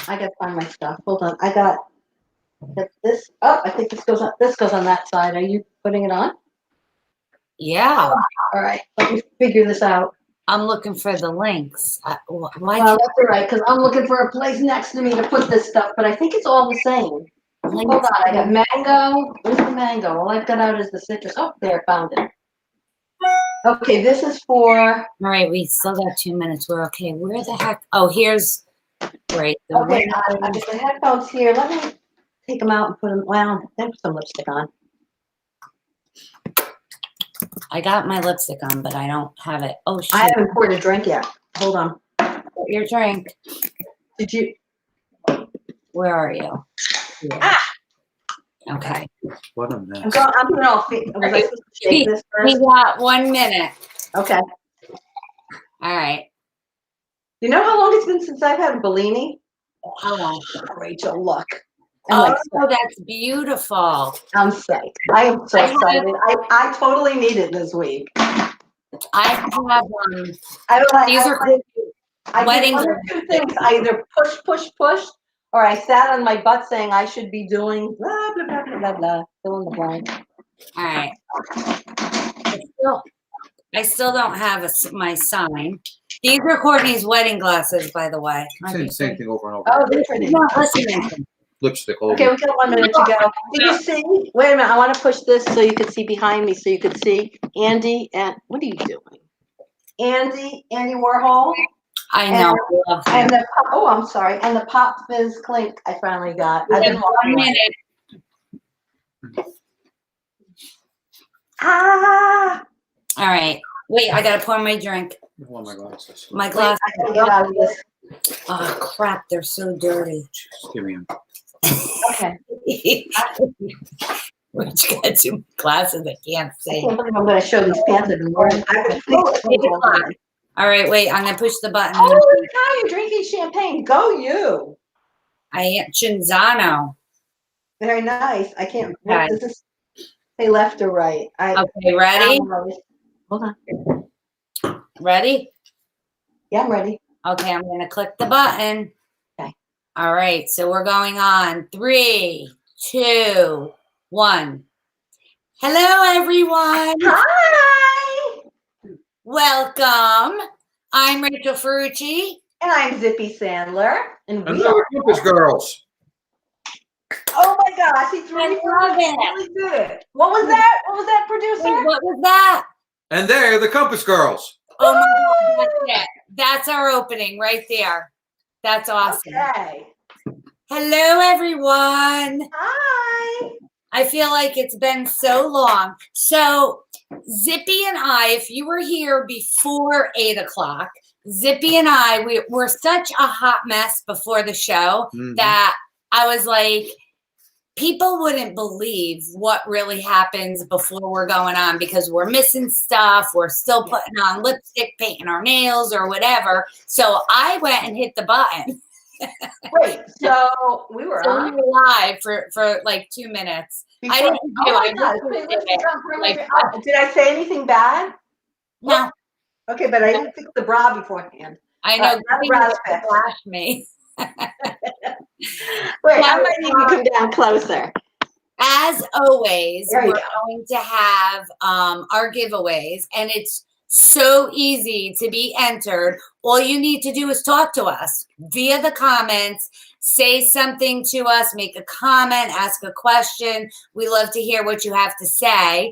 I gotta find my stuff. Hold on. I got this. Oh, I think this goes on. This goes on that side. Are you putting it on? Yeah. All right. Let me figure this out. I'm looking for the links. Why Well, that's all right, because I'm looking for a place next to me to put this stuff, but I think it's all the same. Hold on. I got mango. Where's the mango? All I've got out is the citrus. Oh, there, found it. Okay, this is for. All right, we still got 2 minutes. We're okay. Where the heck? Oh, here's right. Okay, I got the headphones here. Let me take them out and put them. Well, there's some lipstick on. I got my lipstick on, but I don't have it. Oh, shit. I haven't poured a drink yet. Hold on. Get your drink. Did you? Where are you? Ah! Okay. What a mess. I'm putting all feet. Was I supposed to shake this We first? got 1 minute. Okay. All right. You know how long it's been since I've had a Bellini? How long? Rachel, look. Oh, that's beautiful. I'm psyched. I am so excited. I totally need it this week. I have These are I wedding did one of two things. I either push, or I sat on my butt saying I should be doing blah, blah, blah, blah, blah, blah. Fill in the blank. All right. I still don't have my sign. These are Courtney's wedding glasses, by the way. Same thing over and over. Oh, they're pretty. Not listening. Lipstick over. Okay, we got 1 minute to go. Did you see? Wait a minute. I want to push this so you can see behind me, so you can see Andy. And what are you doing? Andy Warhol. I know. And the I'm sorry. And the Pop Fizz Clink I finally got. We have 1 minute. Ah. All right. Wait, I gotta pour my drink. One of my glasses. My glasses. I gotta get out of this. Oh crap! They're so dirty. Just give me them. Okay. Rich got 2 glasses. I can't I see. can't believe I'm going to show these pants I've been wearing. All right, wait. I'm gonna push the button. Oh, look how you're drinking champagne. Go you. I am Cinzano. Very nice. I can't. Okay. What does this say, left or right? Okay, ready? Hold on. Ready? Yeah, I'm ready. Okay, I'm gonna click the button. Okay. All right, so we're going on 3, 2, 1. Hello, everyone. Hi. Welcome. I'm Rachel Ferrucci. And I'm Zippy Sandler. And we Hello, are. Campus Girls. Oh my gosh, he threw me for love it. really good. What was that? What was that, producer? Wait, what was that? And they're the Compass Girls. Oh my God, that's it. That's our opening right there. That's awesome. Okay. Hello, everyone. Hi. I feel like it's been so long. So Zippy and I, if you were here before 8 o'clock, Zippy and I, we're such a hot mess before the show that I was like, people wouldn't believe what really happens before we're going on because we're missing stuff. We're still putting on lipstick, painting our nails or whatever. So I went and hit the button. Wait, so we were on? We were live for like 2 minutes. Before, I didn't do my it. God. Did I say anything bad? No. Okay, but I didn't fix the bra beforehand. I know. Flash me. Wait, I might need to come down closer. As always, we're go. going to have our giveaways, and it's so easy to be entered. All you need to do is talk to us via the comments, say something to us, make a comment, ask a question. We love to hear what you have to say.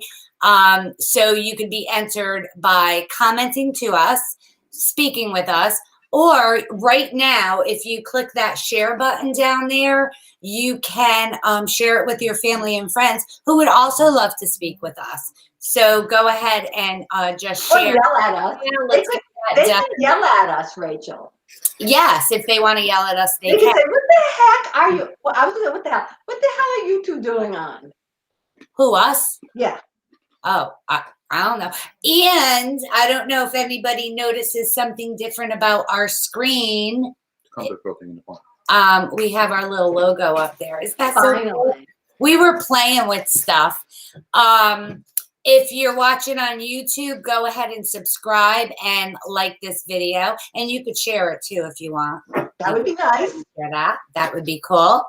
So you can be entered by commenting to us, speaking with us, or right now, if you click that share button down there, you can share it with your family and friends who would also love to speak with us. So go ahead and just share. Or yell at us. They can yell at us, Rachel. Yes, if they want to yell at us, they can can. say, "What the heck are you?" Well, I was gonna say, "What the hell? What the hell are you two doing on?" Who, us? Yeah. Oh, I don't know. And I don't know if anybody notices something different about our screen. We have our little logo up there. Is that so cool? We were playing with stuff. If you're watching on YouTube, go ahead and subscribe and like this video. And you could share it too if you want. That would be nice. That would be cool.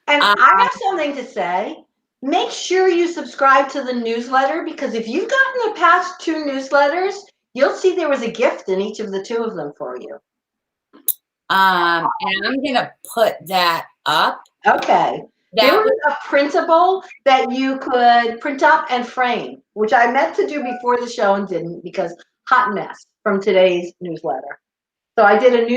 And I have something to say. Make sure you subscribe to the newsletter, because if you've gotten the past 2 newsletters, you'll see there was a gift in each of the 2 of them for you. And I'm gonna put that up. Okay. There was a printable that you could print up and frame, which I meant to do before the show and didn't, because hot mess from today's newsletter. So I did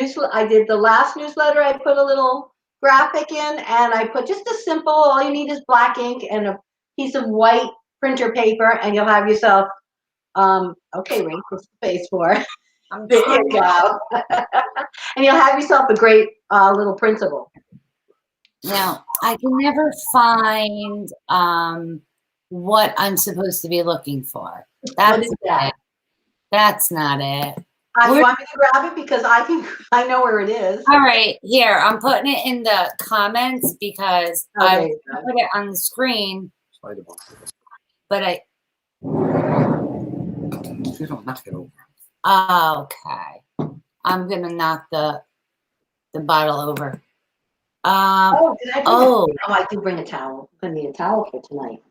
the last newsletter, I put a little graphic in, and I put just a simple, all you need is black ink and a piece of white printer paper, and you'll have yourself, okay, Ring, what's the face for? There you go. And you'll have yourself a great little printable. Now, I can never find what I'm supposed to be looking for. What is that? That's not it. You want me to grab it, because I know where it is. All right, here, I'm putting it in the comments because I put it on the screen, but You don't knock it over. okay. I'm gonna knock the bottle over. Did I oh, I did bring a towel. I'm gonna need a towel for tonight.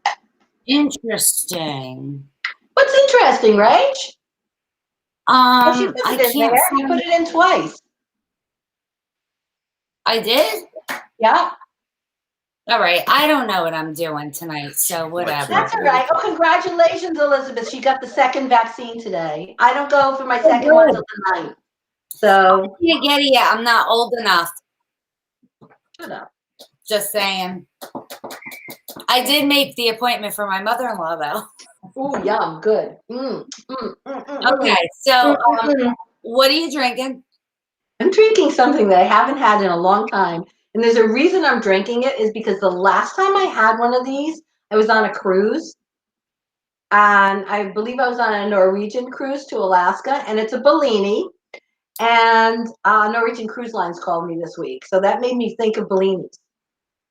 Interesting. What's interesting, Rach? I can't. You put it in twice. I did? Yeah. All right. I don't know what I'm doing tonight, so whatever. That's all right. Oh, congratulations, Elizabeth. She got the 2nd vaccine today. I don't go for my 2nd one until tonight. So. I can't get it yet. I'm not old enough. Shut up. Just saying. I did make the appointment for my mother-in-law, though. Ooh, yum. Good. Okay. So, what are you drinking? I'm drinking something that I haven't had in a long time. And there's a reason I'm drinking it, is because the last time I had one of these, I was on a cruise. And I believe I was on a Norwegian cruise to Alaska, and it's a Bellini. And Norwegian Cruise Lines called me this week. So that made me think of Bellinis.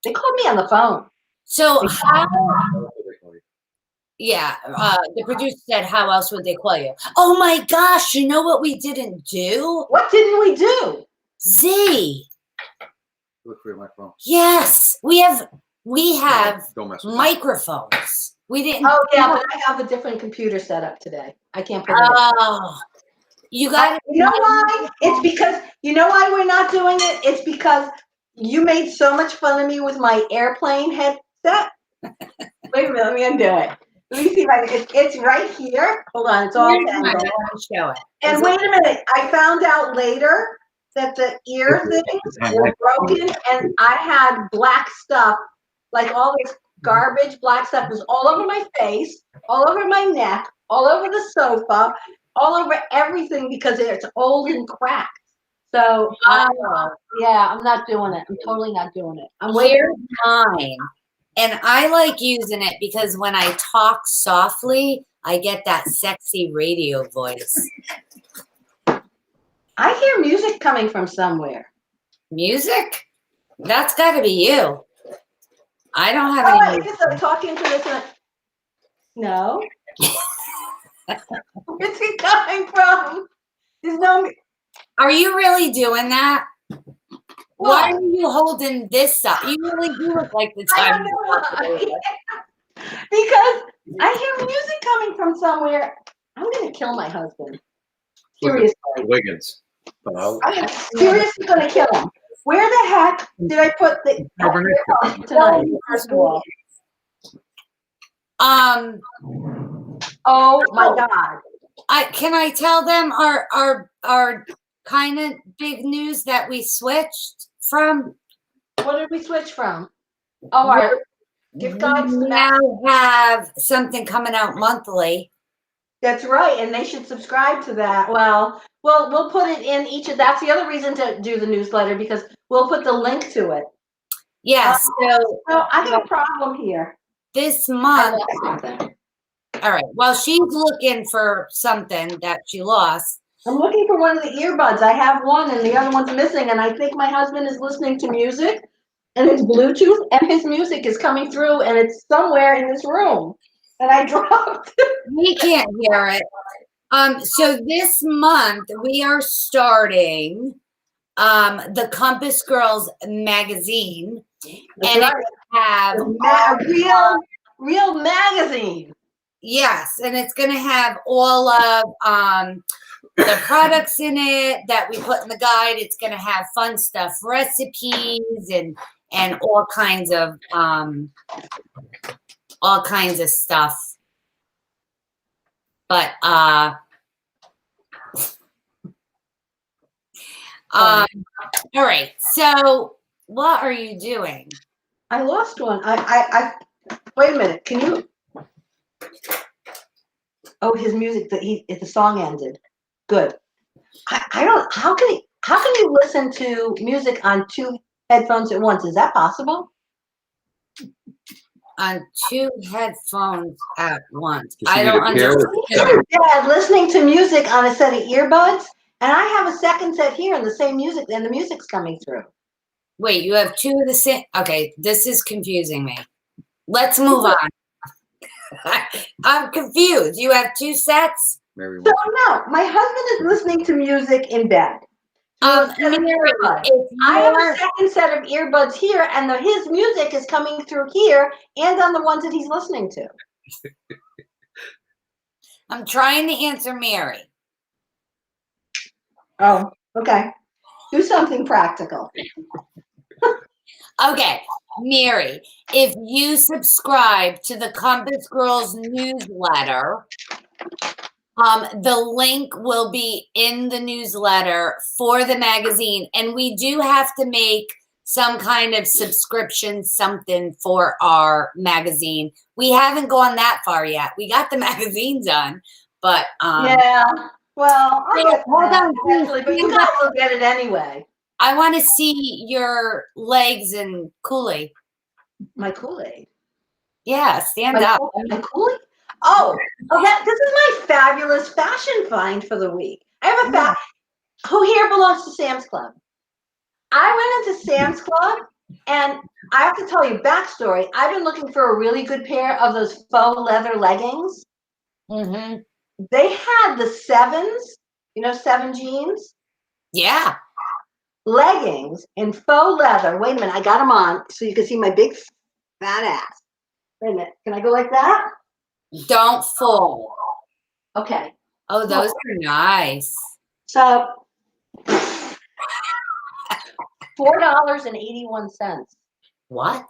They called me on the phone. So, the producer said, how else would they call you? Oh my gosh, you know what we didn't do? What didn't we do? Z. Look for your microphone. Yes, we have Don't mess with microphones. We didn't. Oh yeah, but I have a different computer set up today. I can't put it up. Oh, you got it. You know why? It's because, you know why we're not doing it? It's because you made so much fun of me with my airplane headset. Wait a minute, let me undo it. Let me see if it's right here. Hold on, it's all tangled. Show it. And wait a minute, I found out later that the ear things were broken, and I had black stuff, like all this garbage black stuff was all over my face, all over my neck, all over the sofa, all over everything, because it's old and cracked. So, yeah, I'm not doing it. I'm totally not doing it. I'm waiting. Here's mine. And I like using it because when I talk softly, I get that sexy radio voice. I hear music coming from somewhere. Music? That's got to be you. I don't have I any. guess I'm talking to this one. No. Where's it coming from? There's no. Are you really doing that? What? Why are you holding this up? You really do look like the I time. don't know why. Because I hear music coming from somewhere. I'm going to kill my husband. Seriously. Wiggins. I'm seriously going to kill him. Where the heck did I put the tonight? First of all. Oh my God. Can I tell them our kind of big news that we switched from? What did we switch from? Oh, our gift guides. We now have something coming out monthly. That's right, and they should subscribe to that. Well, we'll put it in each of. That's the other reason to do the newsletter, because we'll put the link to it. Yes. So I got a problem here. This month. All right. Well, she's looking for something that she lost. I'm looking for one of the earbuds. I have one, and the other one's missing. And I think my husband is listening to music, and it's Bluetooth, and his music is coming through, and it's somewhere in this room. And I dropped it. We can't hear it. So this month we are starting the Compass Girls magazine, That's and right. it have A real magazine. yes, and it's gonna have all of the products in it that we put in the guide. It's gonna have fun stuff, recipes, and all kinds of stuff. But all right. So what are you doing? I lost one. I wait a minute. Can you? Oh, his music. The song ended. Good. I don't. How can you listen to music on 2 headphones at once? Is that possible? On 2 headphones at once. Does she I need don't a pair with- understand. Yeah, listening to music on a set of earbuds, and I have a second set here, and the same music, and the music's coming through. Wait, you have 2 of the same. Okay, this is confusing me. Let's move on. I'm confused. You have 2 sets? Mary So wants no, my husband is listening to music in bed. Mary, if I have a you're- second set of earbuds here, and his music is coming through here and on the ones that he's listening to. I'm trying to answer Mary. Oh, okay. Do something practical. Okay, Mary, if you subscribe to the Compass Girls newsletter, the link will be in the newsletter for the magazine, and we do have to make some kind of subscription something for our magazine. We haven't gone that far yet. We got the magazine done, but Yeah. Well, I'll get hold that on, eventually, but you guys will get it anyway. I want to see your legs and Kool-Aid. My Kool-Aid. Yeah, stand My up. Kool-Aid? Oh, this is my fabulous fashion find for the week. I have a who here belongs to Sam's Club? I went into Sam's Club, and I have to tell you backstory. I've been looking for a really good pair of those faux leather leggings. Mm-hmm. They had the 7s, 7 jeans Yeah. leggings in faux leather. Wait a minute, I got them on so you can see my big fat ass. Wait a minute, can I go like that? Don't fall. Okay. Oh, those are nice. So $4.81. What?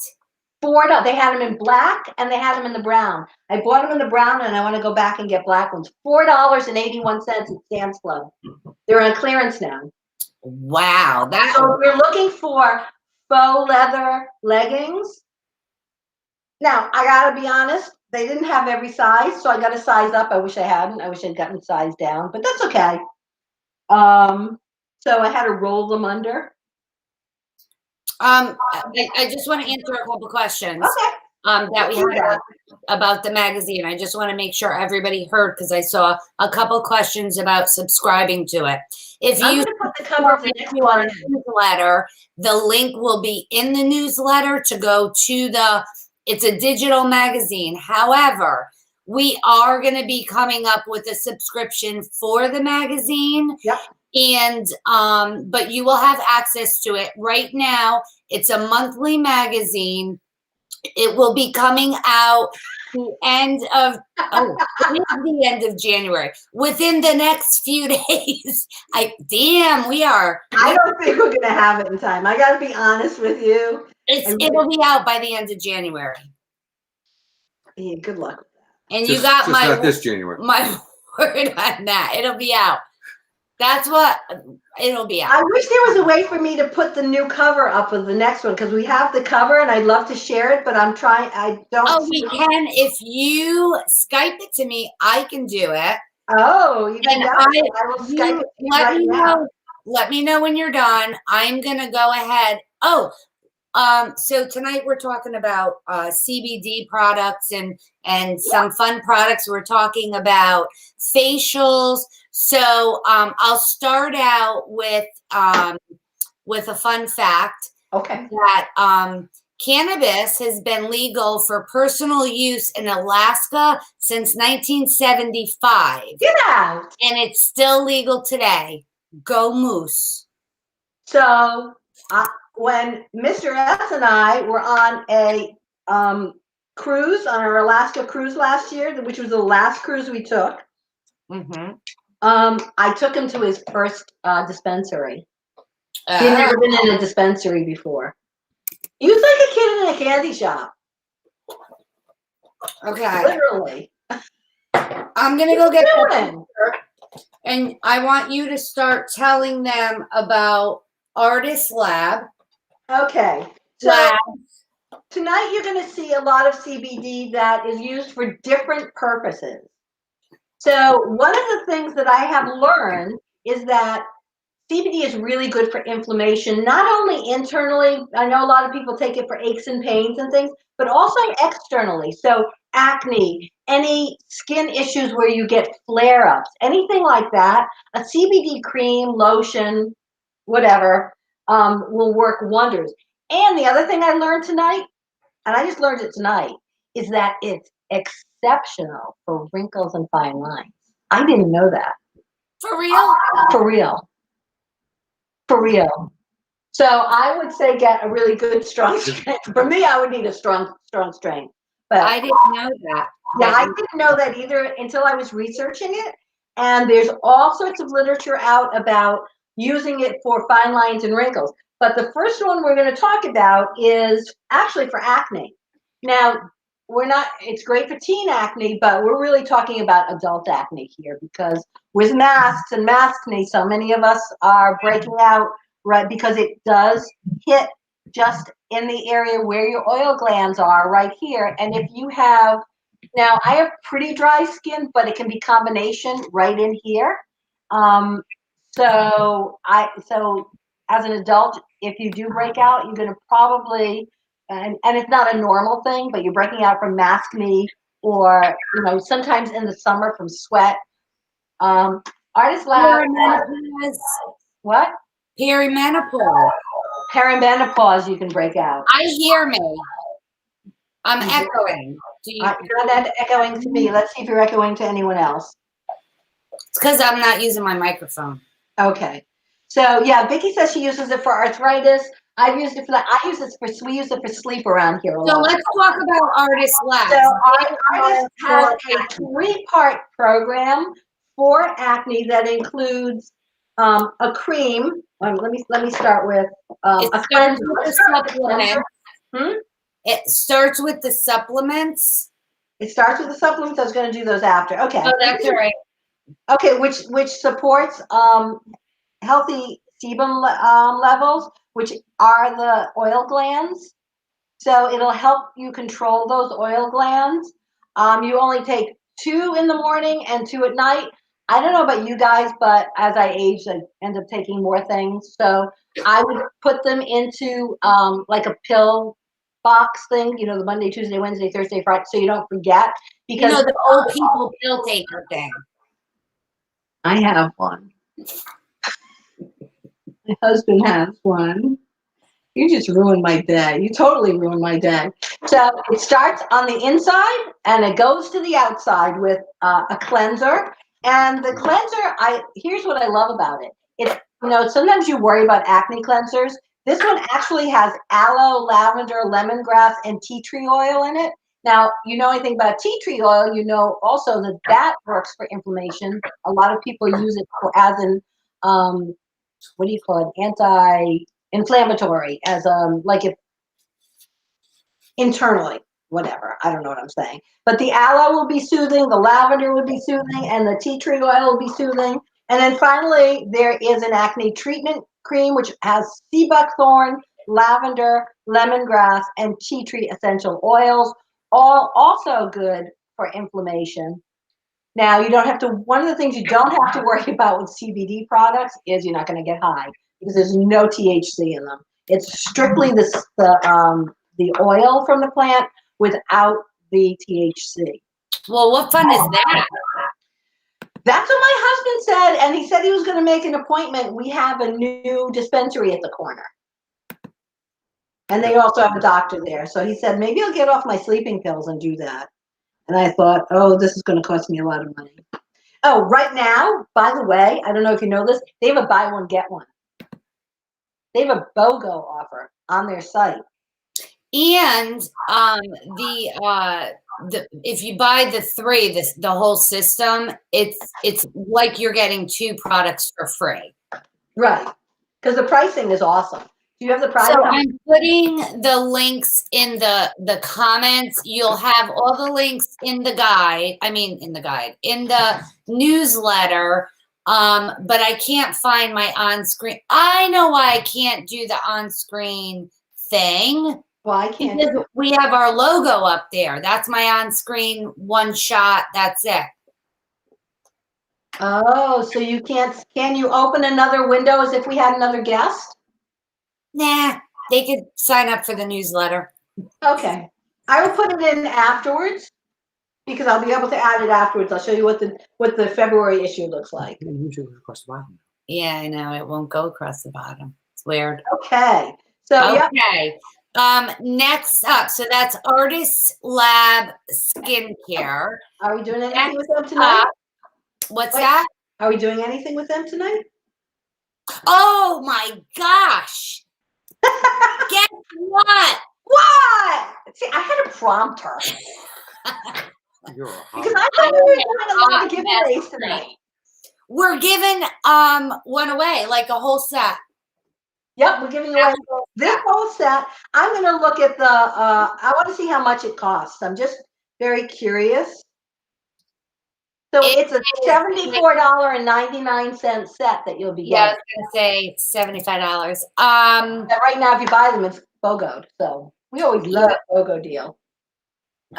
$4. They had them in black and they had them in the brown. I bought them in the brown and I want to go back and get black ones. $4.81 at Sam's Club. They're on clearance now. Wow. That So if you're looking for faux leather leggings, now I gotta be honest, they didn't have every size, so I got to size up. I wish I hadn't. I wish I'd gotten size down, but that's okay. So I had to roll them under. I just want to answer a couple questions. Okay. That we had about the magazine. I just want to make sure everybody heard because I saw a couple questions about subscribing to it. If I'm you gonna put the cover of the next to our one. newsletter, the link will be in the newsletter to go to it's a digital magazine. However, we are going to be coming up with a subscription for the magazine. Yep. And but you will have access to it. Right now, it's a monthly magazine. It will be coming out the end of the end of January. Within the next few days. We are. I don't think we're gonna have it in time. I gotta be honest with you. It'll be out by the end of January. Yeah, good luck with that. And just, you got just not this January. my word on that. It'll be out. That's what it'll be out. I wish there was a way for me to put the new cover up of the next one because we have the cover and I'd love to share it, but I'm trying. I don't. Oh, we can. If you Skype it to me, I can do it. Oh, you can. And I will Skype it to you let right me now. know. Let me know when you're done. I'm gonna go ahead. So tonight we're talking about CBD products and some fun products. We're talking about facials. So I'll start out with a fun fact. Okay. That cannabis has been legal for personal use in Alaska since 1975. Get out. And it's still legal today. Go Moose. So when Mr. S and I were on a cruise, on our Alaska cruise last year, which was the last cruise we took, I took him to his first dispensary. He'd never been in a dispensary before. He was like a kid in a candy shop. Okay. Literally. I'm going to go get Doing? and I want you to start telling them about Artist Lab. Okay. So tonight you're going to see a lot of CBD that is used for different purposes. So one of the things that I have learned is that CBD is really good for inflammation, not only internally. I know a lot of people take it for aches and pains and things, but also externally. So acne, any skin issues where you get flare-ups, anything like that, a CBD cream, lotion, whatever, will work wonders. And the other thing I learned tonight, and I just learned it tonight, is that it's exceptional for wrinkles and fine lines. I didn't know that. For real? For real. For real. So I would say get a really good, strong strength. For me, I would need a strong strength. But I didn't know that. Yeah, I didn't know that either until I was researching it. And there's all sorts of literature out about using it for fine lines and wrinkles. But the first one we're going to talk about is actually for acne. Now, it's great for teen acne, but we're really talking about adult acne here because with masks and maskne, so many of us are breaking out, right? Because it does hit just in the area where your oil glands are right here. And if you have, now I have pretty dry skin, but it can be combination right in here. So as an adult, if you do break out, you're going to probably, and it's not a normal thing, but you're breaking out from maskne or, sometimes in the summer from sweat. Artist Lab. What? Perimenopause. Perimenopause, you can break out. I hear me. I'm echoing. You're not echoing to me. Let's see if you're echoing to anyone else. It's because I'm not using my microphone. Okay. So yeah, Vicki says she uses it for arthritis. I've used it for that. We use it for sleep around here a lot. So let's talk about Artist Lab. So Artist has a 3-part program for acne that includes a cream. Let me start with a cleanser. It starts with the supplements. It starts with the supplements. I was going to do those after. Okay. Oh, that's all right. Okay, which supports healthy sebum levels, which are the oil glands. So it'll help you control those oil glands. You only take 2 in the morning and 2 at night. I don't know about you guys, but as I age, I end up taking more things. So I would put them into like a pill box thing, the Monday, Tuesday, Wednesday, Thursday, Friday, so you don't forget. Because the old people pill taker thing. I have one. My husband has one. You just ruined my day. You totally ruined my day. So it starts on the inside and it goes to the outside with a cleanser. And the cleanser, here's what I love about it. Sometimes you worry about acne cleansers. This one actually has aloe, lavender, lemongrass, and tea tree oil in it. Now, you know anything about tea tree oil, you know also that works for inflammation. A lot of people use it as an, what do you call it, anti-inflammatory, as like if internally, whatever. I don't know what I'm saying. But the aloe will be soothing, the lavender will be soothing, and the tea tree oil will be soothing. And then finally, there is an acne treatment cream, which has sea buckthorn, lavender, lemongrass, and tea tree essential oils, all also good for inflammation. Now, you don't have to, one of the things you don't have to worry about with CBD products is you're not going to get high because there's no THC in them. It's strictly the oil from the plant without the THC. Well, what fun is that? That's what my husband said, and he said he was going to make an appointment. We have a new dispensary at the corner. And they also have a doctor there. So he said, maybe I'll get off my sleeping pills and do that. And I thought, oh, this is going to cost me a lot of money. Oh, right now, by the way, I don't know if you know this, they have a buy one, get one. They have a BOGO offer on their site. And if you buy the 3, the whole system, it's like you're getting 2 products for free. Right. Because the pricing is awesome. Do you have the price? So I'm putting the links in the comments. You'll have all the links in the guide. In the newsletter. But I can't find my on-screen. I know why I can't do the on-screen thing. Well, I can't. Because we have our logo up there. That's my on-screen one shot. That's it. Oh, so you can't, can you open another window as if we had another guest? Nah, they could sign up for the newsletter. Okay. I will put it in afterwards because I'll be able to add it afterwards. I'll show you what the February issue looks like. Usually across the bottom. Yeah, I know. It won't go across the bottom. It's weird. Okay. So, okay. Next up, so that's Artist Lab Skincare. Are we doing anything with them tonight? What's that? Are we doing anything with them tonight? Oh my gosh. Guess what? What? See, I had to prompt her. You're a Because I thought we were doing a lot of giveaways tonight. We're giving one away, like a whole set. Yep, we're giving away this whole set. I'm going to look at the, I want to see how much it costs. I'm just very curious. So it's a $74.99 set that you'll be getting. Yeah, I was going to say $75. Right now, if you buy them, it's BOGO'd. So we always love a BOGO deal.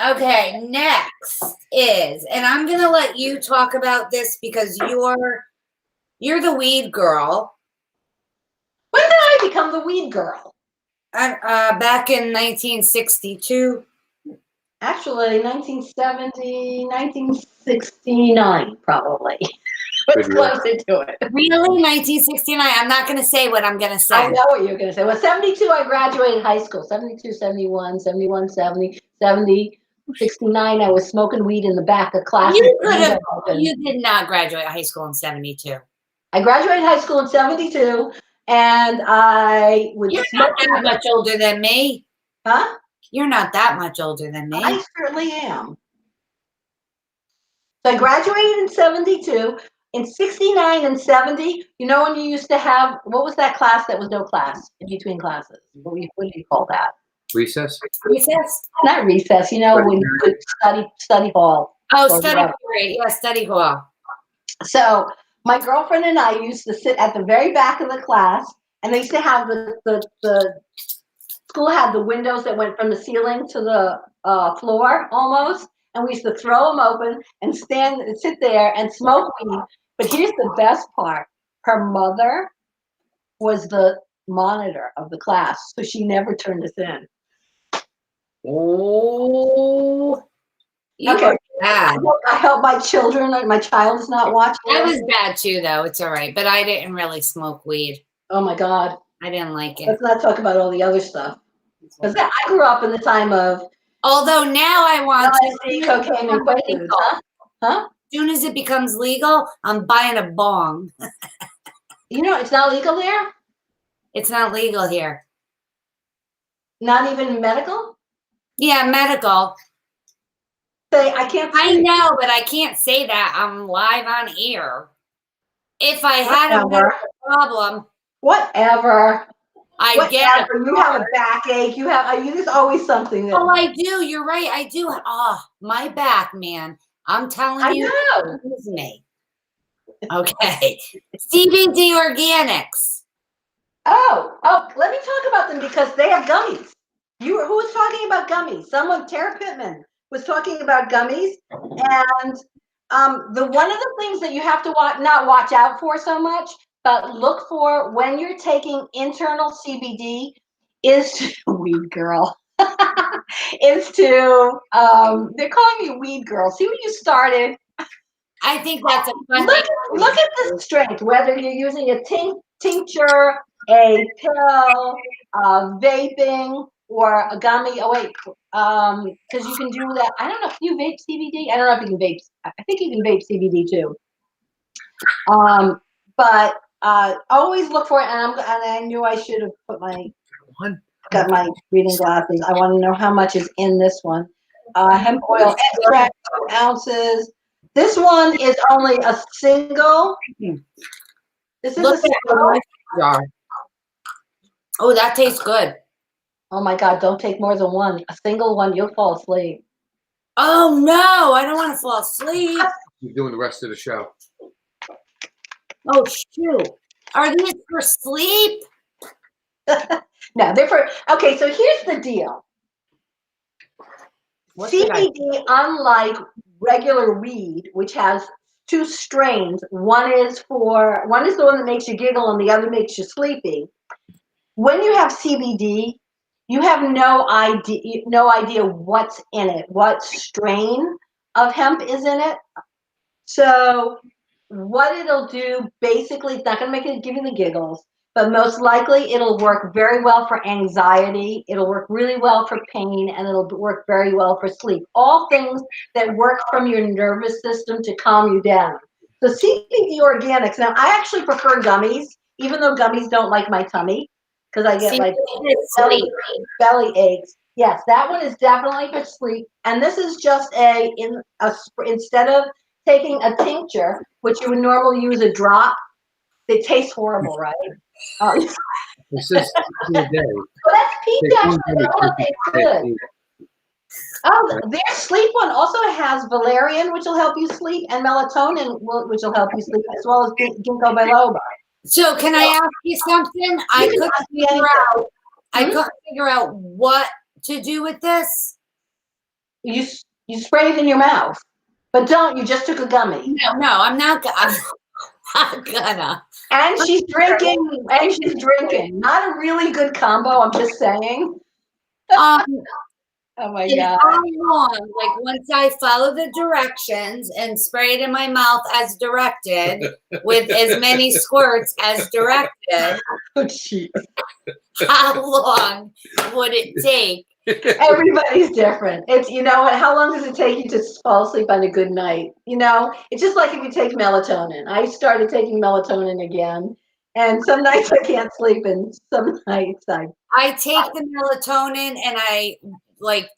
Okay, next is, and I'm going to let you talk about this because you're the weed girl. When did I become the weed girl? Back in 1962. Actually, 1970, 1969, probably. What's closer to it? Really? 1969? I'm not going to say what I'm going to say. I know what you're going to say. Well, 72, I graduated high school. 72, 71, 71, 70, 70, 69, I was smoking weed in the back of class. You did not graduate high school in 72. I graduated high school in 72, and I would You're smoke. not that much older than me. Huh? You're not that much older than me. I certainly am. So I graduated in 72. In 69 and 70, you know when you used to have, what was that class that was no class in between classes? What do you call that? Recess? Recess? Not recess, you know, when you would study hall. Oh, study period. Yeah, study hall. So my girlfriend and I used to sit at the very back of the class, and they used to have the school had the windows that went from the ceiling to the floor almost, and we used to throw them open and sit there and smoke weed. But here's the best part. Her mother was the monitor of the class, so she never turned us in. Oh, okay. Bad. I hope my child is not watching. I was bad too, though. It's all right. But I didn't really smoke weed. Oh, my God. I didn't like it. Let's not talk about all the other stuff. Because I grew up in the time of. Although now I want LSD, cocaine, and quaaludes, huh? As soon as it becomes legal, I'm buying a bong. You know, it's not legal there? It's not legal here. Not even medical? Yeah, medical. I can't. I know, but I can't say that. I'm live on air. If I had a medical problem. Whatever. I get it. You have a backache. There's always something. Oh, I do. You're right. I do. Oh, my back, man. I'm telling you. I know. It's me. Okay. CBD Organics. Oh, let me talk about them because they have gummies. Who was talking about gummies? Tara Pittman was talking about gummies. And one of the things that you have to not watch out for so much, but look for when you're taking internal CBD is weed girl. is to they're calling me weed girl. See what you started? I think that's a fun look at the strength, whether you're using a tincture, a pill, vaping, or a gummy. Oh wait, because you can do that. I don't know if you vape CBD. I don't know if you can vape. I think you can vape CBD too. But always look for it. And I knew I should have got my reading glasses. I want to know how much is in this one. Hemp oil extract, 2 ounces. This one is only a single. This is Look a single. at Yeah. Oh, that tastes good. Oh my God, don't take more than one. A single one, you'll fall asleep. Oh no, I don't want to fall asleep. You're doing the rest of the show. Oh shoot. Are these for sleep? No, they're for, okay, so here's the deal. What did I- CBD, unlike regular weed, which has 2 strains, one is the one that makes you giggle and the other makes you sleepy. When you have CBD, you have no idea what's in it, what strain of hemp is in it. So what it'll do, basically, it's not going to give you the giggles, but most likely it'll work very well for anxiety. It'll work really well for pain, and it'll work very well for sleep. All things that work from your nervous system to calm you down. So CBD Organics. Now, I actually prefer gummies, even though gummies don't like my tummy, because I get like belly aches. Yes, that one is definitely for sleep. And this is just instead of taking a tincture, which you would normally use a drop, it tastes horrible, right? This is the day. Well, that's peach actually. That one tastes good. Oh, their sleep one also has valerian, which will help you sleep, and melatonin, which will help you sleep, as well as ginkgo biloba. So can I ask you something? I couldn't figure out what to do with this. You spray it in your mouth, but don't. You just took a gummy. No, I'm not gonna. And she's drinking. Not a really good combo. I'm just saying. Oh my And God. how long, like once I follow the directions and spray it in my mouth as directed, with as many squirts as directed, Oh, geez. how long would it take? Everybody's different. It's, how long does it take you to fall asleep on a good night? It's just like if you take melatonin. I started taking melatonin again, and some nights I can't sleep, and some nights I take the melatonin and I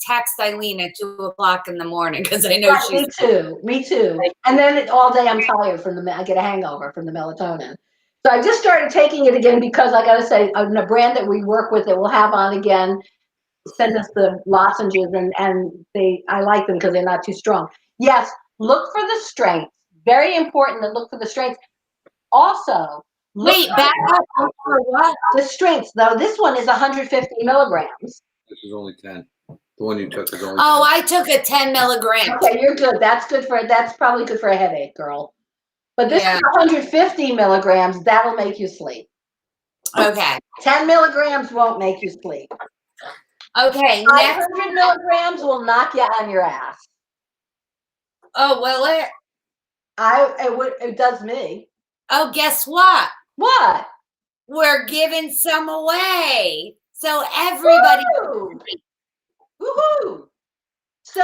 text Eileen at 2:00 in the morning because I know Right, she's. Me too. And then all day I'm tired I get a hangover from the melatonin. So I just started taking it again because I got to say, a brand that we work with that we'll have on again send us the lozenges, and I like them because they're not too strong. Yes, look for the strength. Very important to look for the strength. Also, Wait, back up. Look for what? the strengths. Though this one is 150 milligrams. This is only 10. The one you took is only 10. Oh, I took a 10 milligrams. Okay, you're good. That's probably good for a headache, girl. But this is 150 milligrams. That'll make you sleep. Okay. 10 milligrams won't make you sleep. Okay. 500 milligrams will knock you on your ass. Oh, will it? It does me. Oh, guess what? What? We're giving some away. So everybody. Woo! Woohoo! So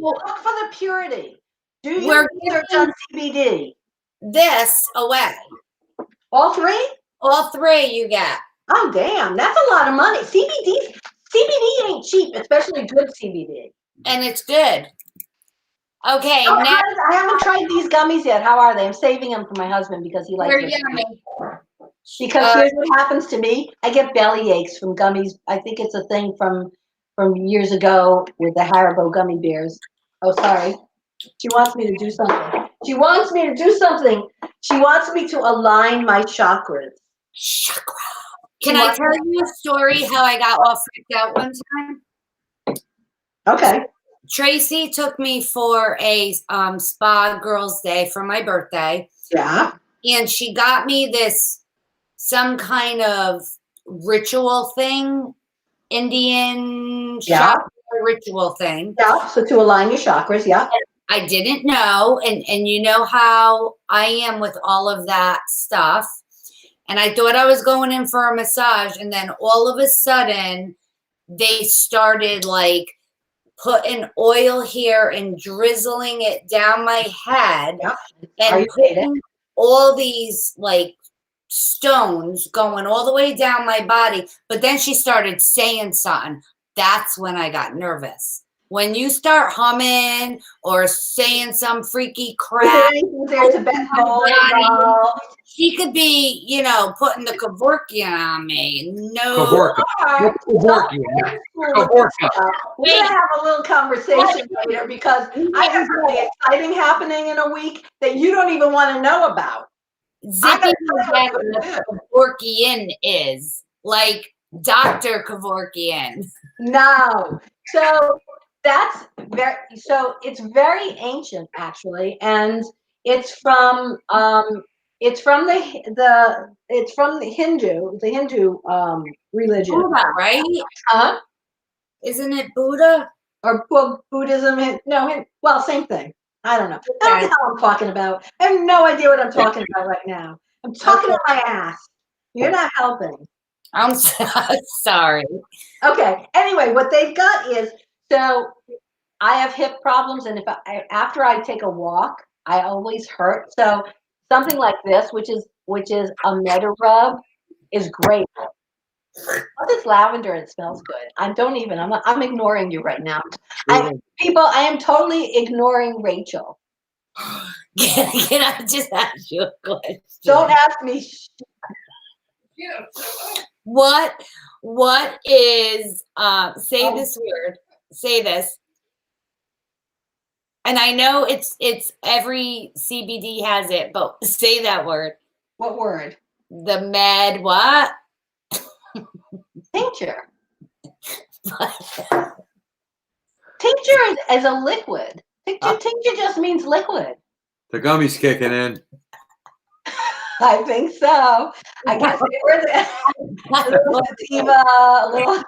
look for the purity. Do your research on CBD. This away. All 3? All 3 you get. Oh, damn. That's a lot of money. CBD ain't cheap, especially good CBD. And it's good. Okay. Oh, Next. I haven't tried these gummies yet. How are they? I'm saving them for my husband because he likes They're them. yummy. Because here's what happens to me. I get belly aches from gummies. I think it's a thing from years ago with the Haribo gummy bears. Oh, sorry. She wants me to do something. She wants me to align my chakras. Chakra. Can I tell you a story how I got all freaked out one time? Okay. Tracy took me for a spa girls' day for my birthday. Yeah. And she got me some kind of ritual thing, Indian chakra ritual thing. Yeah, so to align your chakras, yeah. I didn't know, and you know how I am with all of that stuff. And I thought I was going in for a massage, and then all of a sudden, they started putting oil here and drizzling it down my head, and putting all these stones going all the way down my body. But then she started saying something. That's when I got nervous. When you start humming or saying some freaky Is crap, there anything there to bet hole involved? she could be, putting the Kevorkian on me. No. Kavorka. Alright, Kavorka. Kavorka. we're gonna have a little conversation later because I have something exciting happening in a week that you don't even want to know about. Zippy I gotta tell you what Kevorkian is like Dr. Kevorkian. No. So it's very ancient actually, and it's from the Hindu religion. Buddha, right? Huh? Isn't it Buddha? Or Buddhism? Well, same thing. I don't know. I don't know how I'm talking about. I have no idea what I'm talking about right now. I'm talking to my ass. You're not helping. I'm sorry. Okay. Anyway, what they've got is, so I have hip problems, and after I take a walk, I always hurt. So something like this, which is a Meta Rub, is great. Oh, it's lavender. It smells good. I'm ignoring you right now. I am totally ignoring Rachel. Can I just ask you a question? Don't ask me. What is this word? Say this. And I know it's every CBD has it, but say that word. What word? The med what? Tincture. Tincture is a liquid. Tincture just means liquid. The gummy's kicking in. I think so. I guess they were a little sativa, a little.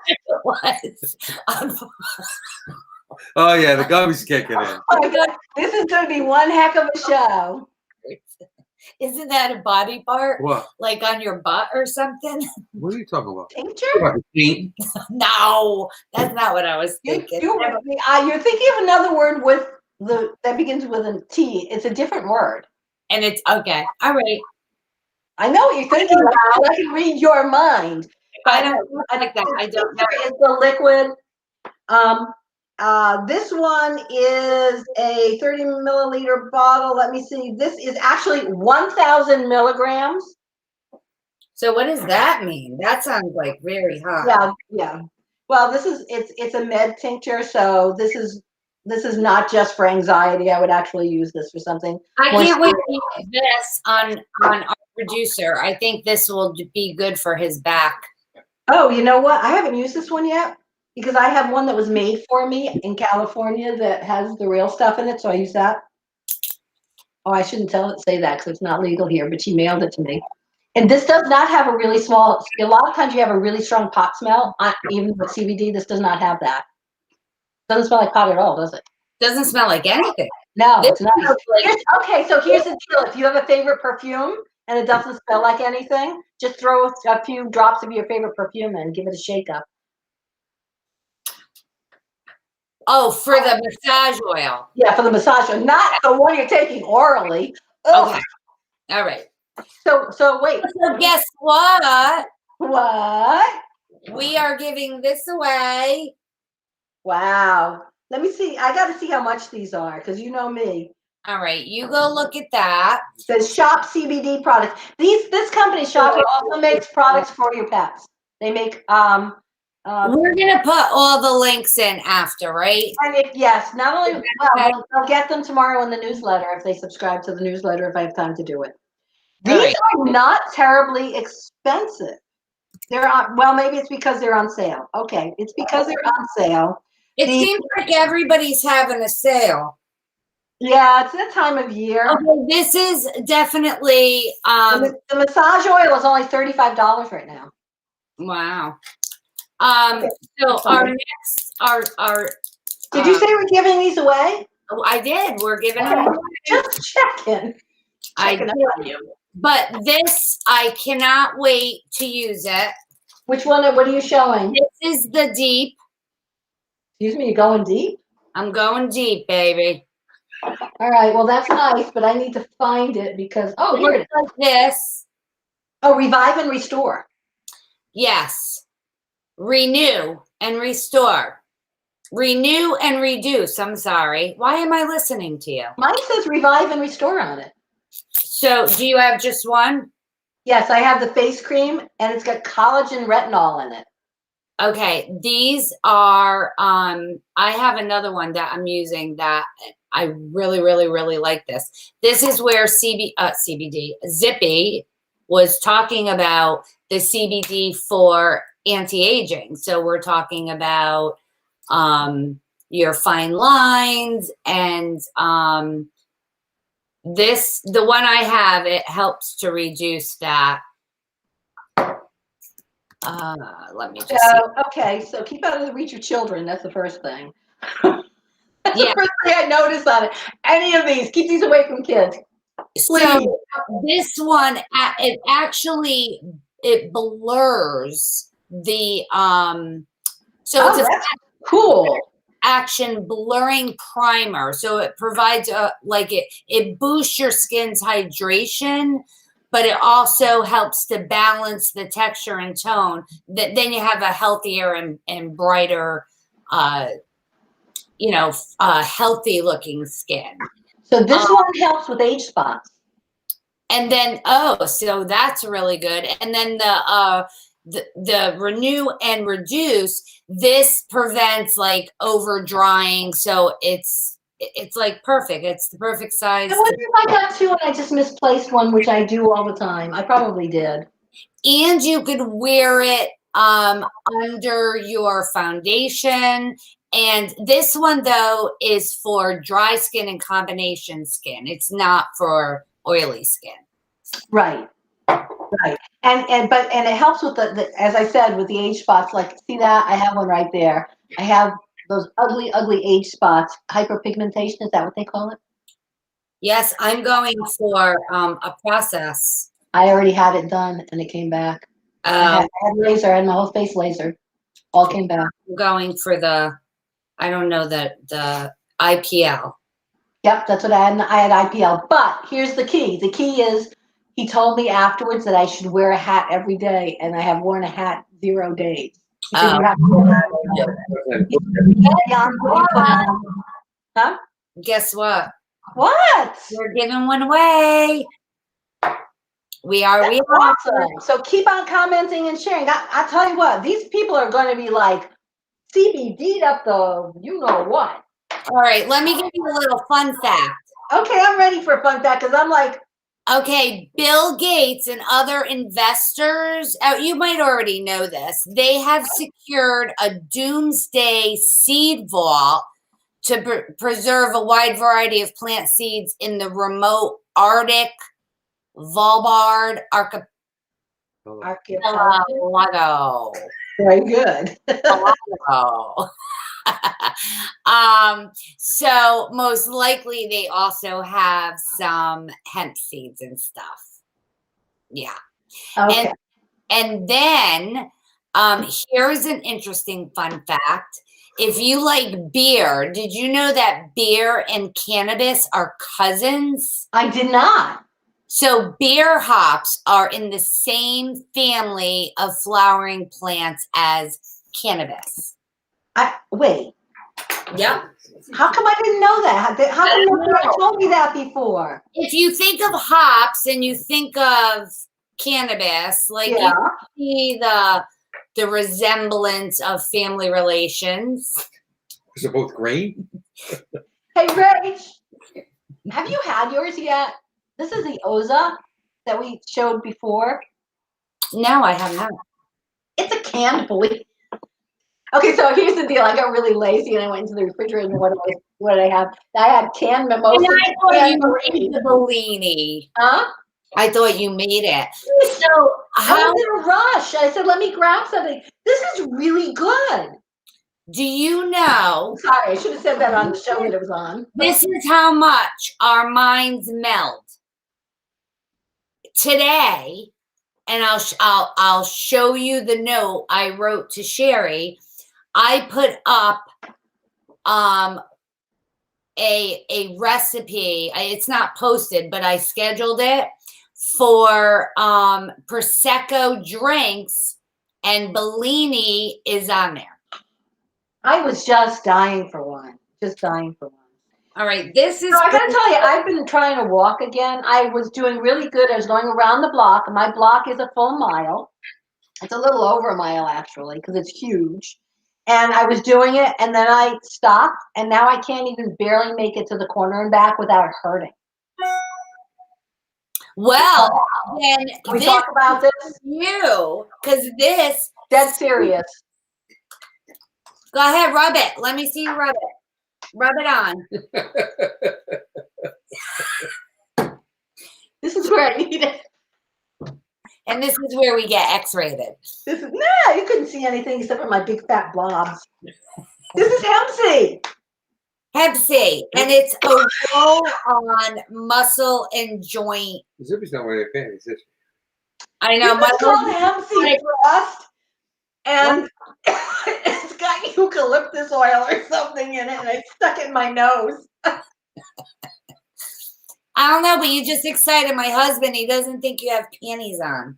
Oh yeah, the gummy's kicking in. Oh my God, this is going to be one heck of a show. Isn't that a body part? What? Like on your butt or something? What are you talking about? Tincture? No, that's not what I was thinking. You're thinking of another word that begins with a T. It's a different word. And it's okay. All right. I know what you're thinking about. I can read your mind. I don't like that. I don't know. It's the liquid. This one is a 30 milliliter bottle. Let me see. This is actually 1,000 milligrams. So what does that mean? That sounds like very high. Yeah. Well, it's a med tincture, so this is not just for anxiety. I would actually use this for something. I can't wait to use this on our producer. I think this will be good for his back. Oh, you know what? I haven't used this one yet because I have one that was made for me in California that has the real stuff in it, so I use that. Oh, I shouldn't say that because it's not legal here, but she mailed it to me. And this does not have a really small. A lot of times you have a really strong pot smell, even with CBD. This does not have that. Doesn't smell like pot at all, does it? Doesn't smell like anything. No, it's not. Okay, so here's the deal. If you have a favorite perfume and it doesn't smell like anything, just throw a few drops of your favorite perfume in and give it a shake up. Oh, for the massage oil. Yeah, for the massage oil, not the one you're taking orally. Ugh. Okay. All right. So wait. So guess what? What? We are giving this away. Wow. Let me see. I got to see how much these are because you know me. All right, you go look at that. It says Shop CBD products. This company Shopper also makes products for your pets. They make we're gonna put all the links in after, right? And yes, not only I'll get them tomorrow in the newsletter if they subscribe to the newsletter if I have time to do it. These are not terribly expensive. They're on. Well, maybe it's because they're on sale. Okay, it's because they're on sale. It seems like everybody's having a sale. Yeah, it's that time of year. Okay, this is definitely the massage oil is only $35 right now. Wow. So our next our Did you say we're giving these away? Oh, I did. We're giving them away. Just checking. I did. But this, I cannot wait to use it. Which one? What are you showing? This is the deep. Excuse me, you're going deep? I'm going deep, baby. All right, well, that's nice, but I need to find it because, oh, here it is. Like this. Oh, revive and restore. Yes. Renew and restore. Renew and reduce. I'm sorry. Why am I listening to you? Mine says revive and restore on it. So do you have just one? Yes, I have the face cream and it's got collagen retinol in it. Okay, these are I have another one that I'm using that I really, really, really like this. This is where CBD, Zippy was talking about the CBD for anti-aging. So we're talking about your fine lines and the one I have, it helps to reduce that. Let me just see. Okay, so keep out of the reach of children. That's the first thing. That's Yeah. the first thing I noticed on it. Any of these, keep these away from kids. So this one, it actually, it blurs the, so it's a that's cool. action blurring primer. So it provides it boosts your skin's hydration, but it also helps to balance the texture and tone. Then you have a healthier and brighter, healthy looking skin. So this one helps with age spots. And then, so that's really good. And then the renew and reduce, this prevents like over drying. So it's like perfect. It's the perfect size. I wonder if I got two and I just misplaced one, which I do all the time. I probably did. And you could wear it under your foundation. And this one though is for dry skin and combination skin. It's not for oily skin. Right. And it helps with the as I said, with the age spots. Like, see that? I have one right there. I have those ugly, ugly age spots. Hyperpigmentation, is that what they call it? Yes, I'm going for a process. I already had it done and it came back. I had laser, I had my whole face laser. All came back. I'm going for the IPL. Yep, that's what I had. I had IPL. But here's the key. The key is he told me afterwards that I should wear a hat every day, and I have worn a hat 0 days. He said, you have to wear a hat. Huh? Guess what? What? We're giving one away. We are. Awesome. So keep on commenting and sharing. I tell you what, these people are going to be like CBD'd up the you know what. All right, let me give you a little fun fact. Okay, I'm ready for a fun fact because I'm like, okay, Bill Gates and other investors, you might already know this, they have secured a doomsday seed vault to preserve a wide variety of plant seeds in the remote Arctic Svalbard archipelago. Very good. So most likely they also have some hemp seeds and stuff. Yeah. Okay. And then here's an interesting fun fact. If you like beer, did you know that beer and cannabis are cousins? I did not. So beer hops are in the same family of flowering plants as cannabis. Wait. Yep. How come I didn't know that? How come nobody told me that before? If you think of hops and you think of cannabis, like you see the resemblance of family relations. Is it both grain? Hey, Rach, have you had yours yet? This is the Oza that we showed before. No, I have not. It's a canned bully. Okay, so here's the deal. I got really lazy and I went into the refrigerator and what did I have? I had canned mimosa. And I thought you made the Bellini. Huh? I thought you made it. So I was in a rush. I said, let me grab something. This is really good. Do you know? Sorry, I should have said that on the show that it was on. This is how much our minds meld. Today, and I'll show you the note I wrote to Sherry. I put up a recipe. It's not posted, but I scheduled it for Prosecco drinks, and Bellini is on there. I was just dying for one. Just dying for one. All right, this is. So I gotta tell you, I've been trying to walk again. I was doing really good. I was going around the block. My block is a full mile. It's a little over a mile actually, because it's huge. And I was doing it, and then I stopped, and now I can't even barely make it to the corner and back without hurting. Well, then Can we this talk about this? is you, because this. Dead serious. Go ahead, rub it. Let me see you rub it. Rub it on. This is where I need it. And this is where we get X-rated. This is you couldn't see anything except for my big fat blobs. This is hemp seed. Hep C, and it's a roll-on muscle and joint. Zippy's not wearing any panties, is I know. It's called hemp seed thrust, and it's got eucalyptus oil or something in it, and I stuck it in my nose. I don't know, but you just excited my husband. He doesn't think you have panties on.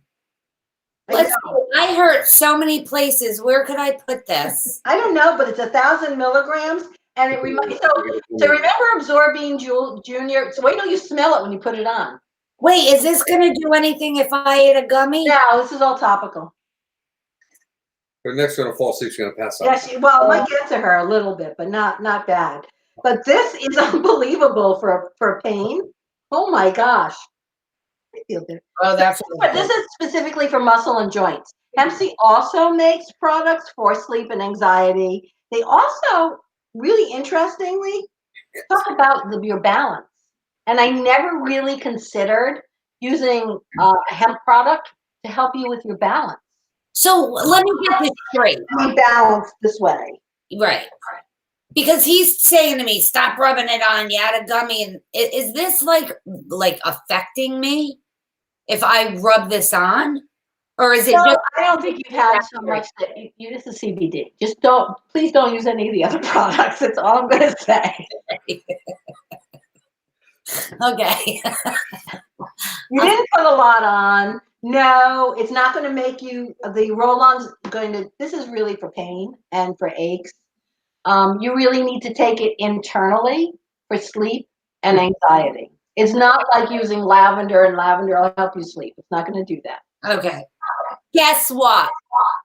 Let's see. I hurt so many places. Where could I put this? I don't know, but it's 1,000 milligrams, and it reminds. So remember Absorbine Junior. So wait till you smell it when you put it on. Wait, is this gonna do anything if I ate a gummy? No, this is all topical. The next one to fall asleep, she's gonna pass out. Yeah, it might get to her a little bit, but not bad. But this is unbelievable for pain. Oh my gosh. I feel good. Oh, that's But this is specifically for muscle and joints. Hemp seed also makes products for sleep and anxiety. They also, really interestingly, talk about your balance. And I never really considered using a hemp product to help you with your balance. So let me get this straight. Be balanced this way. Right. Because he's saying to me, stop rubbing it on. You had a gummy. And is this like affecting me if I rub this on? Or is it No, just. I don't think you've had so much that you this is CBD. Just please don't use any of the other products. That's all I'm going to say. Okay. You didn't put a lot on. No, it's not going to make you, the roll-on's this is really for pain and for aches. You really need to take it internally for sleep and anxiety. It's not like using lavender, and lavender will help you sleep. It's not going to do that. Okay. Guess what?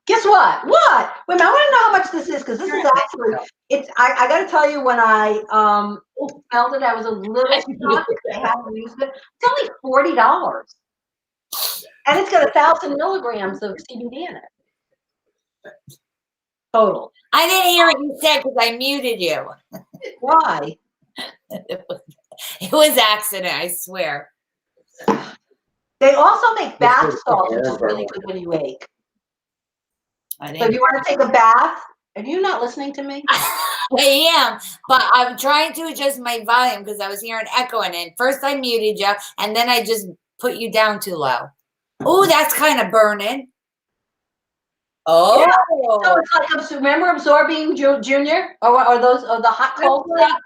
Guess what? What? Wait a minute, I want to know how much this is, because this is actually, I got to tell you, when I smelled it, I was a little shocked because I haven't used it. It's only $40. And it's got 1,000 milligrams of CBD in it. Total. I didn't hear what you said because I muted you. Why? It was accident, I swear. They also make bath salts, which is really good when you ache. I So if you want to take a bath, are you not listening to me? I am, but I'm trying to adjust my volume because I was hearing echoing. And first I muted you, and then I just put you down too low. Oh, that's kind of burning. Oh, Yeah. So it's like, remember Absorbine Junior, or the hot cold stuff?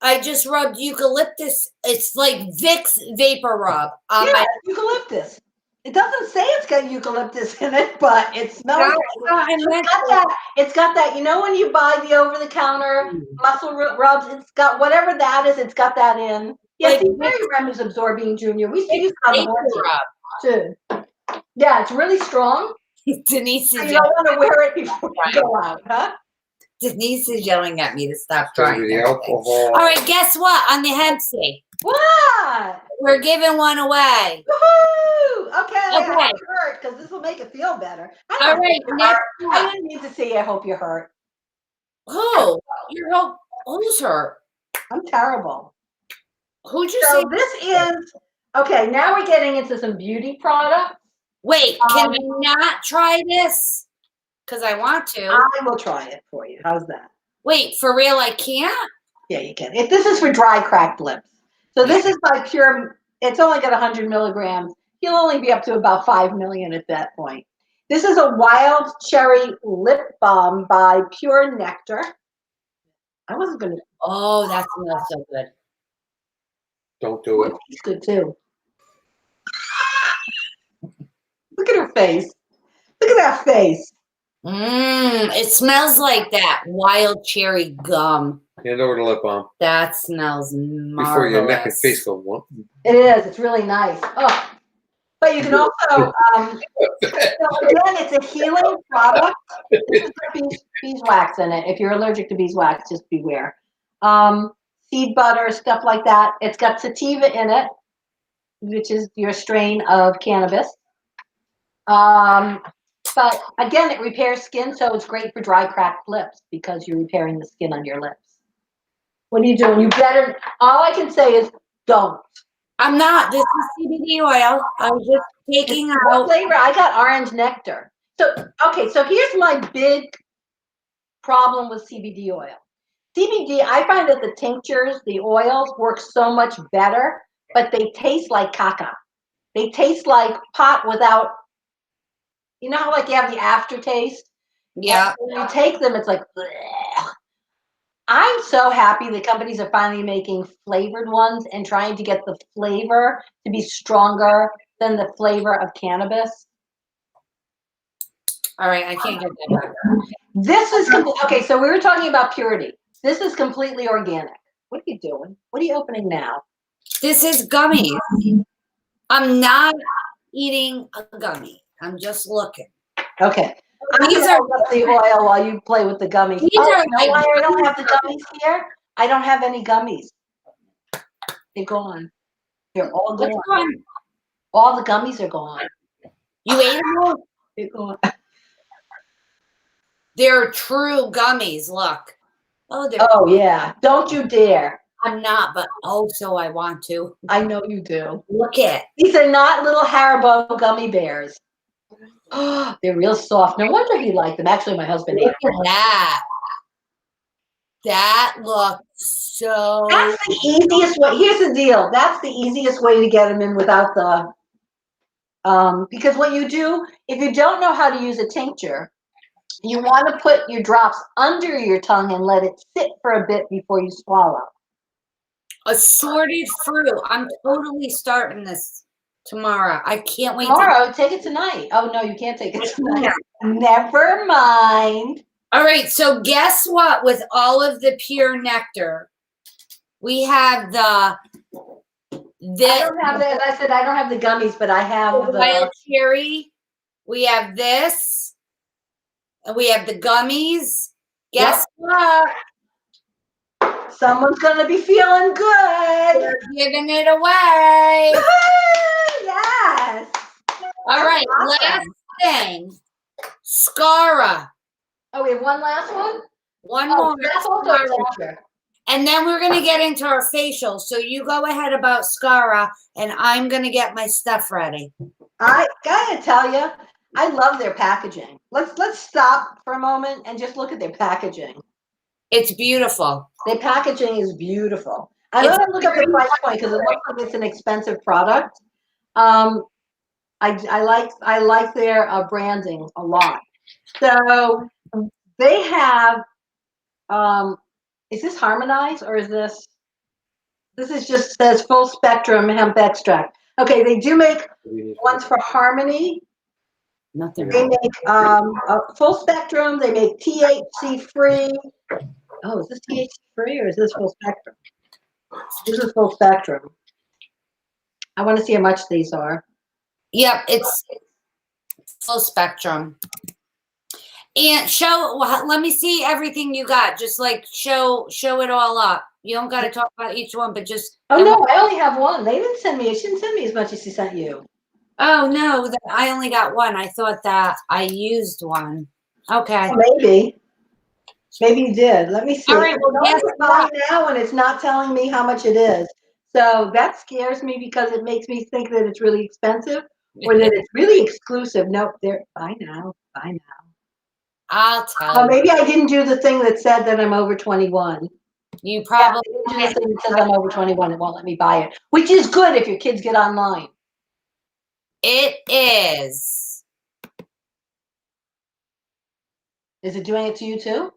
I just rubbed eucalyptus. It's like Vicks vapor rub. Yeah, eucalyptus. It doesn't say it's got eucalyptus in it, but it smells. It's got that. You know when you buy the over-the-counter muscle rubs, it's got whatever that is. It's got that in. Yes, Rem is Absorbine Junior. We see you on the horse too. Yeah, it's really strong. Denise is. You don't want to wear it before you go out, huh? Denise is yelling at me to stop Trying trying. the alcohol. All right, guess what? On the hemp seed, What? we're giving one away. Woohoo! Okay, I Okay. hope you hurt, because this will make it feel better. All right, next I didn't need to see. I hope you hurt. Who? Who's her? I'm terrible. Who'd you So say? this is okay. Now we're getting into some beauty products. Wait, can we not try this? Because I want to. I will try it for you. How's that? Wait, for real? I can't. Yeah, you can. If this is for dry, cracked lips. So this is by Pure. It's only got 100 milligrams. You'll only be up to about 5 million at that point. This is a wild cherry lip balm by Pure Nectar. I wasn't going to. Oh, that smells so good. Don't do it. It's good too. face. Look at that face. It smells like that wild cherry gum. Hand over the lip balm That smells marvelous. before your neck and face go one. It is. It's really nice. Oh, but you can also, so again, it's a healing product. This has got beeswax in it. If you're allergic to beeswax, just beware. Seed butter, stuff like that. It's got sativa in it, which is your strain of cannabis. But again, it repairs skin, so it's great for dry, cracked lips because you're repairing the skin on your lips. What are you doing? You better, all I can say is don't. I'm not. This is CBD oil. I was just taking What out. flavor? I got orange nectar. So, okay, so here's my big problem with CBD oil. CBD, I find that the tinctures, the oils work so much better, but they taste like caca. They taste like pot without, you know how like you have the aftertaste? Yeah. And when you take them, it's like, bleh. I'm so happy that companies are finally making flavored ones and trying to get the flavor to be stronger than the flavor of cannabis. All right. I can't get that. This is okay. So we were talking about purity. This is completely organic. What are you doing? What are you opening now? This is gummies. I'm not eating a gummy. I'm just looking. Okay. I'm These gonna are hold up the oil while you play with the gummies. These Oh, are you know like why I don't have the gummies here? I don't have any gummies. They're gone. They're all what's gone. going? All the gummies are gone. You ate them all? They're gone. They're true gummies. Look. Oh, they're. Oh yeah. Don't you dare. I'm not, but oh, so I want to. I know you do. Look at. These are not little Haribo gummy bears. Oh, they're real soft. No wonder he liked them. Actually, my husband ate Look them. at that. That looks so. That's the easiest way. Here's the deal. That's the easiest way to get them in without the, because what you do, if you don't know how to use a tincture, you want to put your drops under your tongue and let it sit for a bit before you swallow. Assorted fruit. I'm totally starting this tomorrow. I can't wait. Tomorrow, take it tonight. Oh no, you can't take it tonight. Never mind. All right. So guess what? With all of the pure nectar, we have I don't have the, as I said, I don't have the gummies, but I have the the. wild cherry. We have this. And we have the gummies. Guess what? Someone's gonna be feeling good. We're giving it away. Yes. All right. awesome. Last thing. Scara. Oh, we have one last one? One Oh, more. that's also a Scara. tincture. And then we're going to get into our facial. So you go ahead about Scara, and I'm going to get my stuff ready. I gotta tell you, I love their packaging. Let's stop for a moment and just look at their packaging. It's beautiful. Their packaging is beautiful. I'm gonna look up the price point because it looks like it's an expensive product. I like their branding a lot. So they have. Is this harmonized or is this? This is just says full spectrum hemp extract. Okay, they do make ones for Harmony. Nothing. They make a full spectrum. They make THC free. Oh, is this THC free or is this full spectrum? This is full spectrum. I want to see how much these are. Yep, it's full spectrum. And let me see everything you got. Just like show it all up. You don't got to talk about each one, but just. Oh no, I only have one. They didn't send me. She didn't send me as much as she sent you. Oh no, I only got one. I thought that I used one. Okay. Oh, maybe you did. Let me see. All right, well, guess buy now, and it's not telling me how much it is. So that scares me because it makes me think that it's really expensive or that it's really exclusive. Nope, they're buy now. I'll tell you. Maybe I didn't do the thing that said that I'm over 21. You probably do the thing that says I'm over 21. It won't let me buy it, which is good if your kids get online. It is. Is it doing it to you too?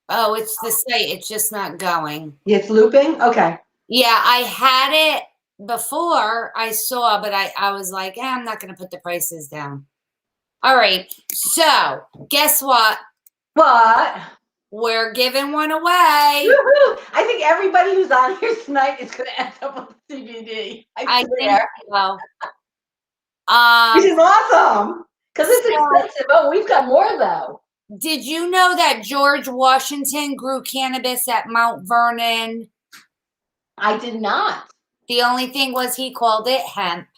Oh, it's the site. It's just not going. It's looping? Okay. Yeah, I had it before I saw, but I was like, I'm not going to put the prices down. All right. So guess what? What? We're giving one away. Woohoo! I think everybody who's on here tonight is going to end up with CBD. I think swear. so. Which is awesome because it's so- expensive. Oh, we've got more though. Did you know that George Washington grew cannabis at Mount Vernon? I did not. The only thing was he called it hemp,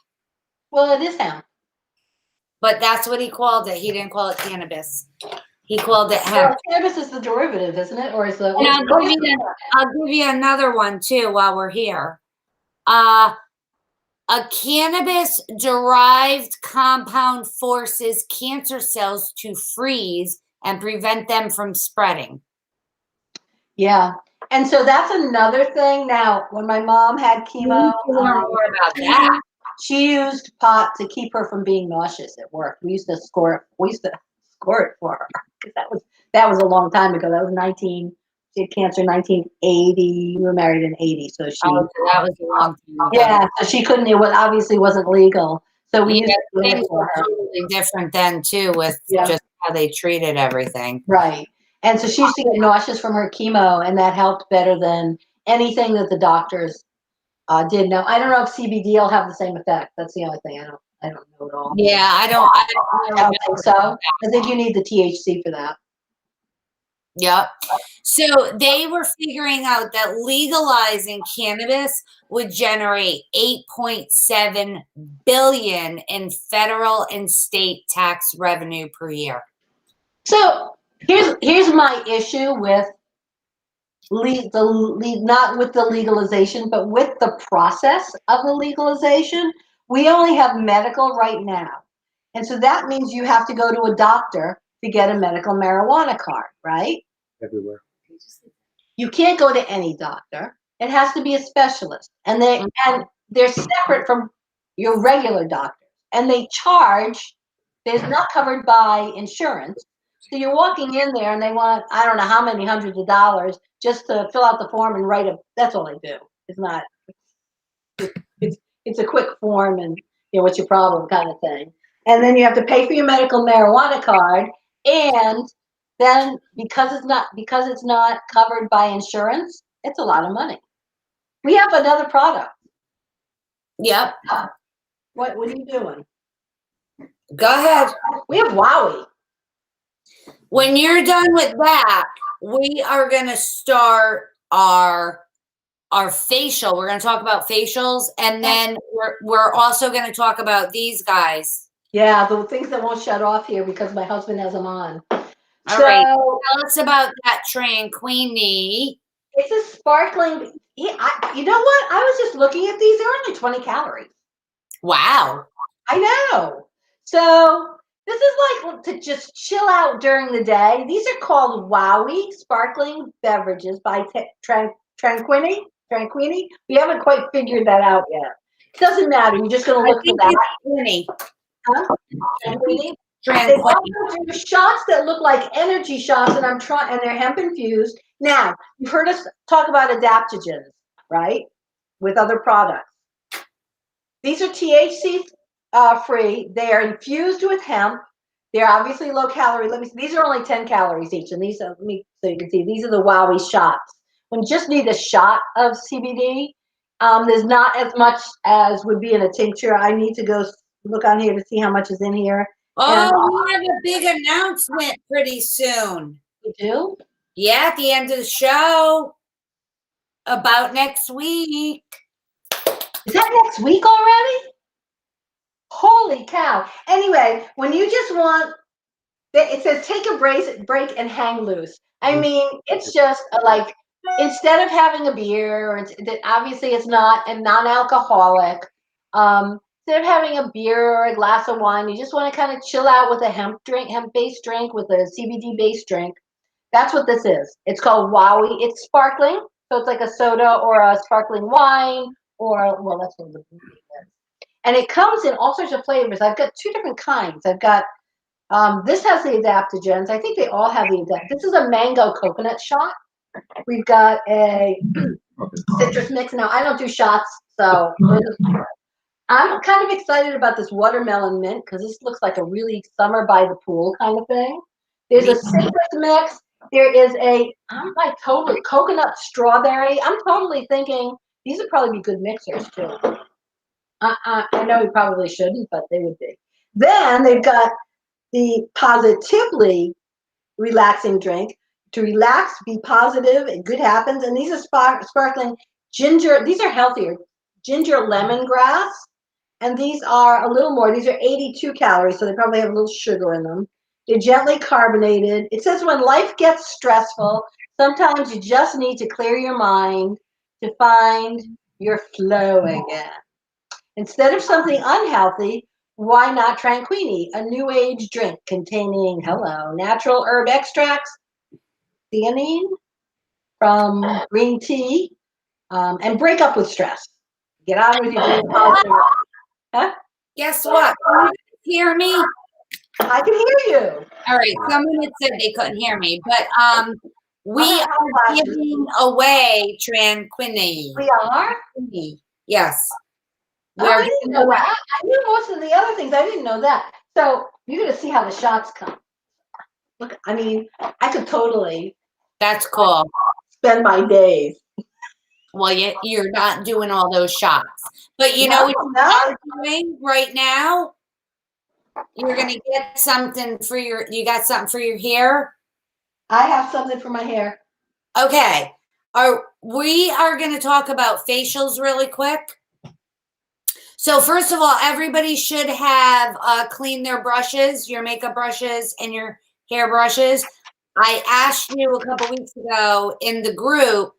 Well, it is hemp. but that's what he called it. He didn't call it cannabis. He called it Well, hemp. cannabis is the derivative, isn't it? Or is the? And I'll give you another one too while we're here. A cannabis-derived compound forces cancer cells to freeze and prevent them from spreading. Yeah, and so that's another thing. Now, when my mom had chemo, Learn more about that. she used pot to keep her from being nauseous at work. We used to score it for her because that was a long time ago. That was 19. She had cancer in 1980. We were married in 80, so she. Oh, so that was a long time ago. Yeah, so she couldn't. It was obviously wasn't legal. So we Yeah, used to do it things for were her. totally different then too, with Yeah. just how they treated everything. Right. And so she used to get nauseous from her chemo, and that helped better than anything that the doctors did. Now, I don't know if CBD will have the same effect. That's the only thing. I don't know at all. Yeah, I don't I don't think so. I think you need the THC for that. Yep. So they were figuring out that legalizing cannabis would generate 8.7 billion in federal and state tax revenue per year. So here's my issue with not with the legalization, but with the process of the legalization. We only have medical right now. And so that means you have to go to a doctor to get a medical marijuana card, right? Everywhere. You can't go to any doctor. It has to be a specialist. And they're separate from your regular doctor. And they charge, it's not covered by insurance. So you're walking in there and they want, I don't know how many hundreds of dollars just to fill out the form and write that's all they do. It's not, it's a quick form and, what's your problem kind of thing. And then you have to pay for your medical marijuana card. And then because it's not covered by insurance, it's a lot of money. We have another product. Yep. What are you doing? Go ahead. We have Wowie. When you're done with that, we are going to start our facial. We're going to talk about facials, and then we're also going to talk about these guys. Yeah, the things that won't shut off here because my husband has them on. All right. Tell us about that Tranquini. It's a sparkling. You know what? I was just looking at these. They're only 20 calories. Wow. I know. So this is like to just chill out during the day. These are called Wowie sparkling beverages by Tranquini. We haven't quite figured that out yet. It doesn't matter. You're just going to look for that. Tranquini. Huh? Tranquini. They Tranquini. also do shots that look like energy shots, and and they're hemp infused. Now, you've heard us talk about adaptogens, right? With other products. These are THC free. They are infused with hemp. They're obviously low calorie. These are only 10 calories each, and these are, so you can see, these are the Wowie shots. When you just need a shot of CBD, there's not as much as would be in a tincture. I need to go look on here to see how much is in here. Oh, we have a big announcement pretty soon. You do? Yeah, at the end of the show. About next week. Is that next week already? Holy cow. Anyway, when you just want, it says take a break and hang loose. I mean, it's just like, instead of having a beer, obviously it's not a non-alcoholic, instead of having a beer or a glass of wine, you just want to kind of chill out with a hemp-based drink with a CBD-based drink. That's what this is. It's called Wowie. It's sparkling, so it's like a soda or a sparkling wine, or, well, that's what the movie is. And it comes in all sorts of flavors. I've got 2 different kinds. I've got, this has the adaptogens. I think they all have the adaptogens. This is a mango coconut shot. We've got a citrus mix. Now, I don't do shots, so I'm kind of excited about this watermelon mint because this looks like a really summer by the pool kind of thing. There's a citrus mix. There is I'm like totally coconut strawberry. I'm totally thinking these would probably be good mixers too. I know you probably shouldn't, but they would be. Then they've got the positively relaxing drink. To relax, be positive, and good happens. And these are sparkling ginger. These are healthier. Ginger lemongrass. And these are a little more. These are 82 calories, so they probably have a little sugar in them. They're gently carbonated. It says when life gets stressful, sometimes you just need to clear your mind to find your flow again. Instead of something unhealthy, why not Tranquini, a new age drink containing, natural herb extracts, theanine from green tea, and break up with stress. Get on with your day positive. Huh? Guess what? Can you hear me? I can hear you. All right. Someone had said they couldn't hear me, but we are giving away Tranquini. We are? Yes. Oh, I didn't know that. I knew most of the other things. I didn't know that. So you're going to see how the shots come. Look, I mean, I could totally That's cool. spend my days. Well, you're not doing all those shots. But you know what you are doing right now? You're going to get something for you got something for your hair? I have something for my hair. Okay. We are going to talk about facials really quick. So first of all, everybody should have cleaned their brushes, your makeup brushes and your hair brushes. I asked you a couple weeks ago in the group,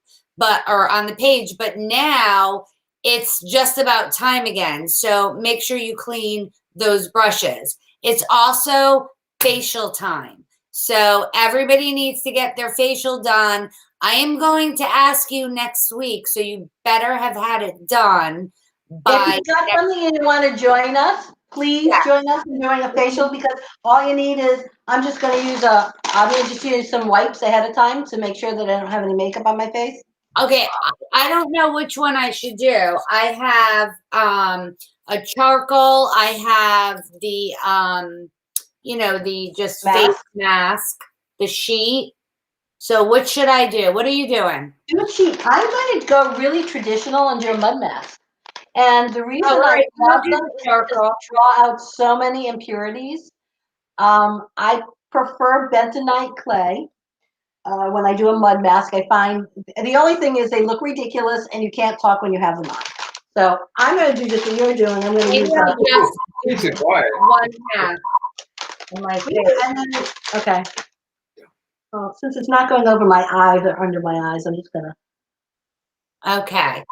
or on the page, but now it's just about time again. So make sure you clean those brushes. It's also facial time. So everybody needs to get their facial done. I am going to ask you next week, so you better have had it done. If you got something and you want to join us, please join us in doing a facial, because all you need is, I'm just going to use I'm going to just use some wipes ahead of time to make sure that I don't have any makeup on my face. Okay, I don't know which one I should do. I have a charcoal. I have the the just face mask, the sheet. So what should I do? What are you doing? Do a sheet. I'm going to go really traditional and do a mud mask. And the reason I love them is to draw out so many impurities. I prefer bentonite clay. When I do a mud mask, I find the only thing is they look ridiculous and you can't talk when you have them on. So I'm going to do just what you're doing. I'm going to use one half of my face. Okay. Well, since it's not going over my eyes or under my eyes, I'm just going to. Okay.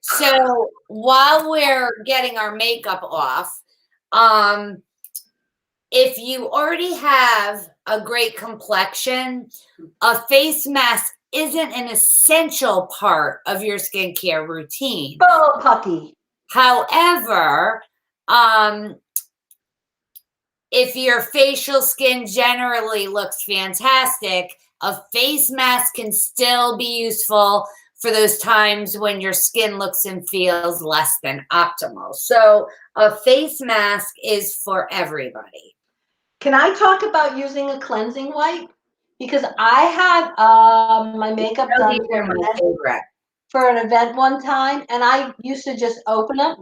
So while we're getting our makeup off, if you already have a great complexion, a face mask isn't an essential part of your skincare routine. Oh, puppy. However, if your facial skin generally looks fantastic, a face mask can still be useful for those times when your skin looks and feels less than optimal. So a face mask is for everybody. Can I talk about using a cleansing wipe? Because I had my makeup done for an event one time, and I used to just open it,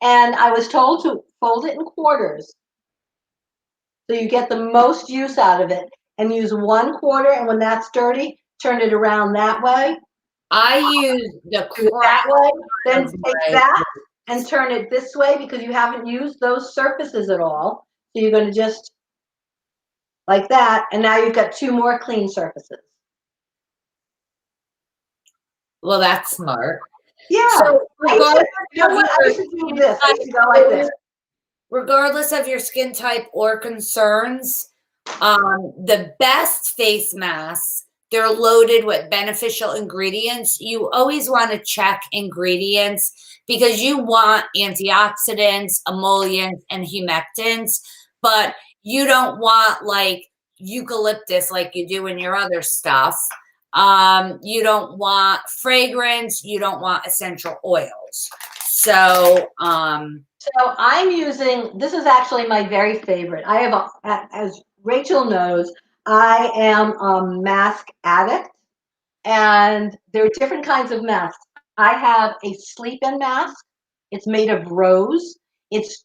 and I was told to fold it in quarters so you get the most use out of it, and use 1 quarter, and when that's dirty, turn it around that way. I use the that way, then take that and turn it this way, because you haven't used those surfaces at all. So you're going to just like that, and now you've got 2 more clean surfaces. Well, that's smart. Yeah. So I should do this. I should go like this. Regardless of your skin type or concerns, the best face masks, they're loaded with beneficial ingredients. You always want to check ingredients because you want antioxidants, emollients, and humectants, but you don't want like eucalyptus like you do in your other stuff. You don't want fragrance. You don't want essential oils. So, So I'm using, this is actually my very favorite. I have, as Rachel knows, I am a mask addict, and there are different kinds of masks. I have a sleep-in mask. It's made of rose. It's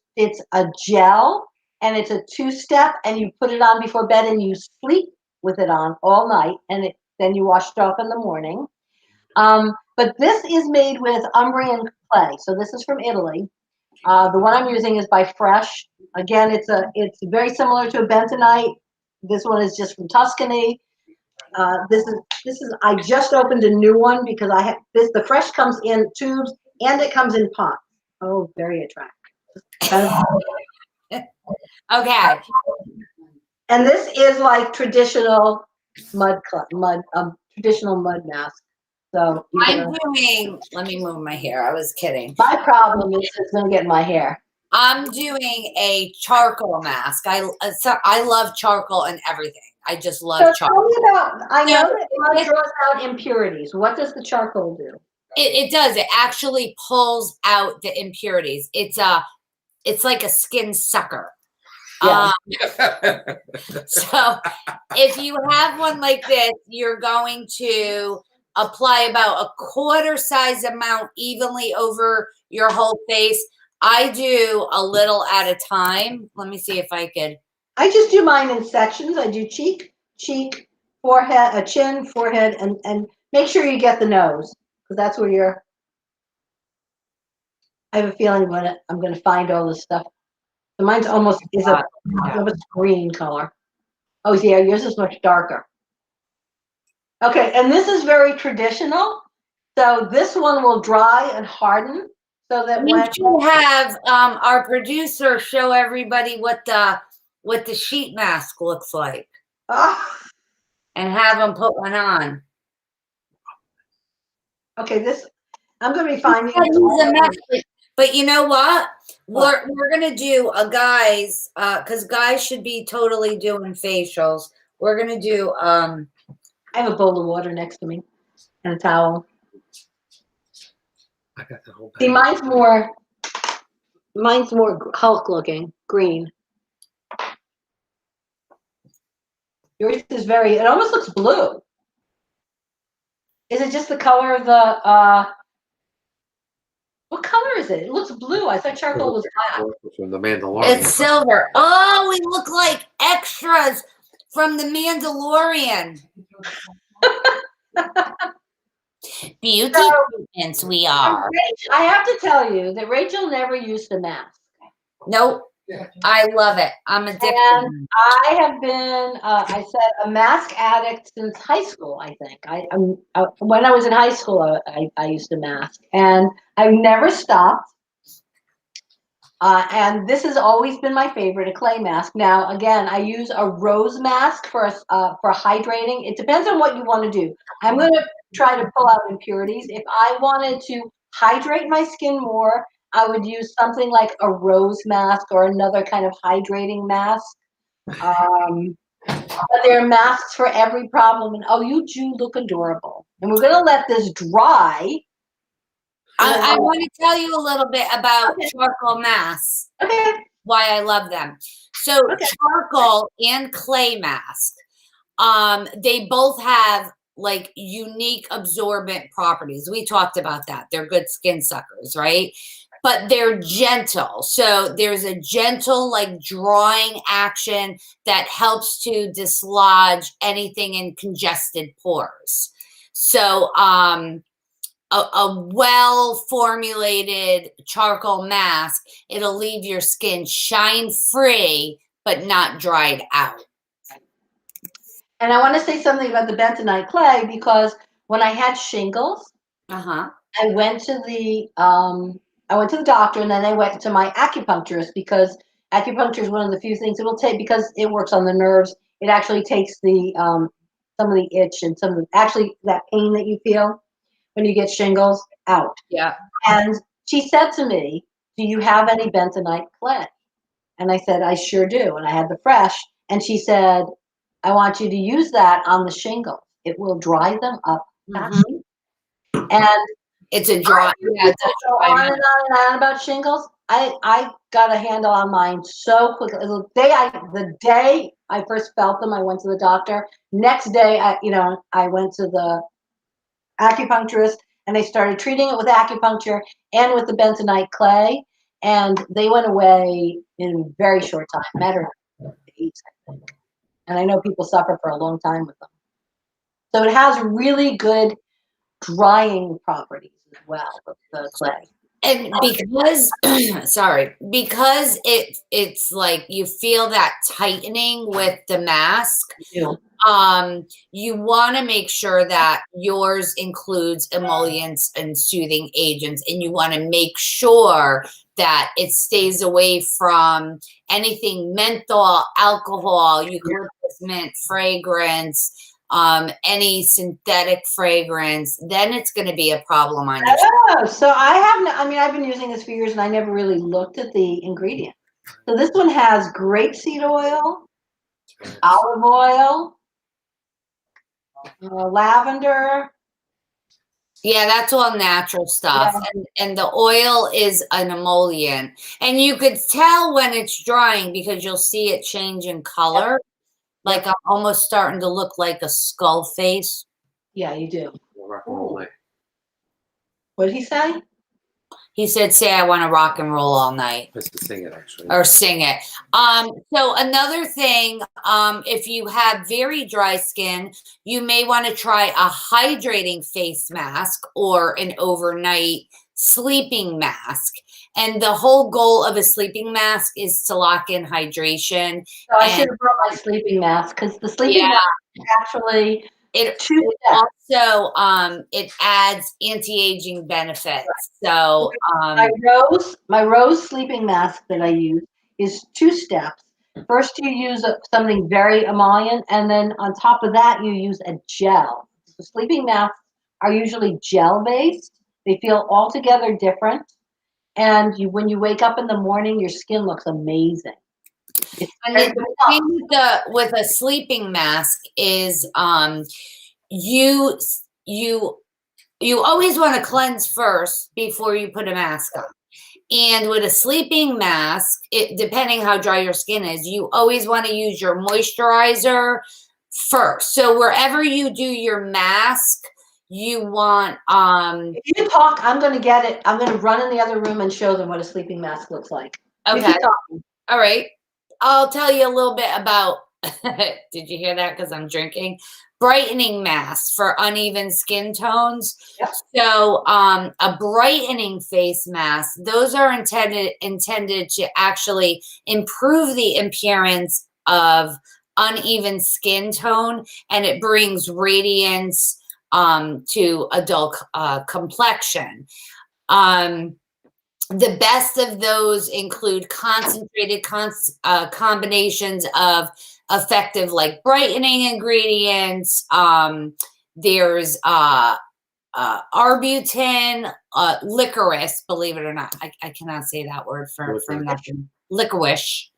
a gel, and it's a two-step, and you put it on before bed, and you sleep with it on all night, and then you wash it off in the morning. But this is made with Umbrian clay, so this is from Italy. The one I'm using is by Fresh. Again, it's very similar to a bentonite. This one is just from Tuscany. This is I just opened a new one because I have this. The Fresh comes in tubes and it comes in pots. Oh, very attractive. okay. And this is like traditional traditional mud mask. So I'm doing, let me move my hair. I was kidding. my problem is it's gonna get in my hair. I'm doing a charcoal mask. I love charcoal and everything. I just love So charcoal. tell me about, I know So that mud draws out impurities. What does the charcoal do? It does. It actually pulls out the impurities. It's like a skin sucker. Yeah. So if you have one like this, you're going to apply about a quarter size amount evenly over your whole face. I do a little at a time. Let me see if I could. I just do mine in sections. I do cheek, forehead, a chin, forehead, and make sure you get the nose, because that's where you're. I have a feeling I'm going to find all this stuff. So mine's almost almost green color. Oh yeah, yours is much darker. Okay, and this is very traditional. So this one will dry and harden, so that We when should have our producer show everybody what the sheet mask looks like and have them put one on. okay, this I'm going to be finding. But you know what? We're gonna do a guys because guys should be totally doing facials. We're gonna do I have a bowl of water next to me and a towel. I got the whole See, bag. mine's more Hulk looking, green. Yours is it almost looks blue. Is it just the color of the, what color is it? It looks blue. I thought charcoal was black. From the Mandalorian. it's silver. Oh, we look like extras from the Mandalorian. Beauty treatments we are. I have to tell you that Rachel never used a mask. Nope. I love it. I'm addicted. And I have been, I said, a mask addict since high school, I think. When I was in high school, I used a mask. And I've never stopped. And this has always been my favorite, a clay mask. Now, again, I use a rose mask for hydrating. It depends on what you want to do. I'm going to try to pull out impurities. If I wanted to hydrate my skin more, I would use something like a rose mask or another kind of hydrating mask. But there are masks for every problem. And oh, you do look adorable. And we're going to let this dry. I want to tell you a little bit about charcoal masks. Okay. Why I love them. So charcoal and clay mask, they both have like unique absorbent properties. We talked about that. They're good skin suckers, right? But they're gentle. So there's a gentle like drawing action that helps to dislodge anything in congested pores. So a well-formulated charcoal mask, it'll leave your skin shine-free, but not dried out. And I want to say something about the bentonite clay, because when I had shingles, Uh-huh. I went to the doctor, and then I went to my acupuncturist, because acupuncture is one of the few things it will take, because it works on the nerves. It actually takes the some of the itch and some of that pain that you feel when you get shingles out. Yeah. And she said to me, "Do you have any bentonite clay?" And I said, "I sure do." And I had the Fresh, and she said, "I want you to use that on the shingles. It will dry them up fast." And It's a dry. Yeah, it's a Go dry on mask. and on and on about shingles. I got a handle on mine so quickly. The day I first felt them, I went to the doctor. Next day, I went to the acupuncturist and I started treating it with acupuncture and with the bentonite clay, and they went away in a very short time, matter of days, I think. And I know people suffer for a long time with them. So it has really good drying properties as well, the clay. And because sorry, because it's like you feel that tightening with the mask, you want to make sure that yours includes emollients and soothing agents, and you want to make sure that it stays away from anything menthol, alcohol, eucalyptus mint fragrance, any synthetic fragrance. Then it's going to be a problem on your skin. Oh, so I've been using this for years and I never really looked at the ingredients. So this one has grapeseed oil, olive oil, lavender. Yeah, that's all natural stuff. Yeah. And the oil is an emollient. And you could tell when it's drying because you'll see it change in color. Like I'm almost starting to look like a skull face. Yeah, you do. Rock and roll night. What did he say? He said, say I want to rock and roll all night. That's the thing, actually. Or sing it. So another thing, if you have very dry skin, you may want to try a hydrating face mask or an overnight sleeping mask. And the whole goal of a sleeping mask is to lock in hydration. So I should have brought my sleeping mask because the sleeping mask actually It also it adds anti-aging benefits. So my rose sleeping mask that I use is 2 steps. First, you use something very emollient, and then on top of that, you use a gel. The sleeping masks are usually gel based. They feel altogether different, and when you wake up in the morning, your skin looks amazing. and the thing with a sleeping mask is you always want to cleanse first before you put a mask on. And with a sleeping mask, depending how dry your skin is, you always want to use your moisturizer first. So wherever you do your mask, you want If you talk, I'm going to get it. I'm going to run in the other room and show them what a sleeping mask looks like. okay. All right. I'll tell you a little bit about did you hear that? Because I'm drinking. Brightening masks for uneven skin tones. Yep. So a brightening face mask, those are intended to actually improve the appearance of uneven skin tone, and it brings radiance to adult complexion. The best of those include concentrated combinations of effective like brightening ingredients. There's arbutin, licorice, believe it or not. I cannot say that word for nothing. Licorice.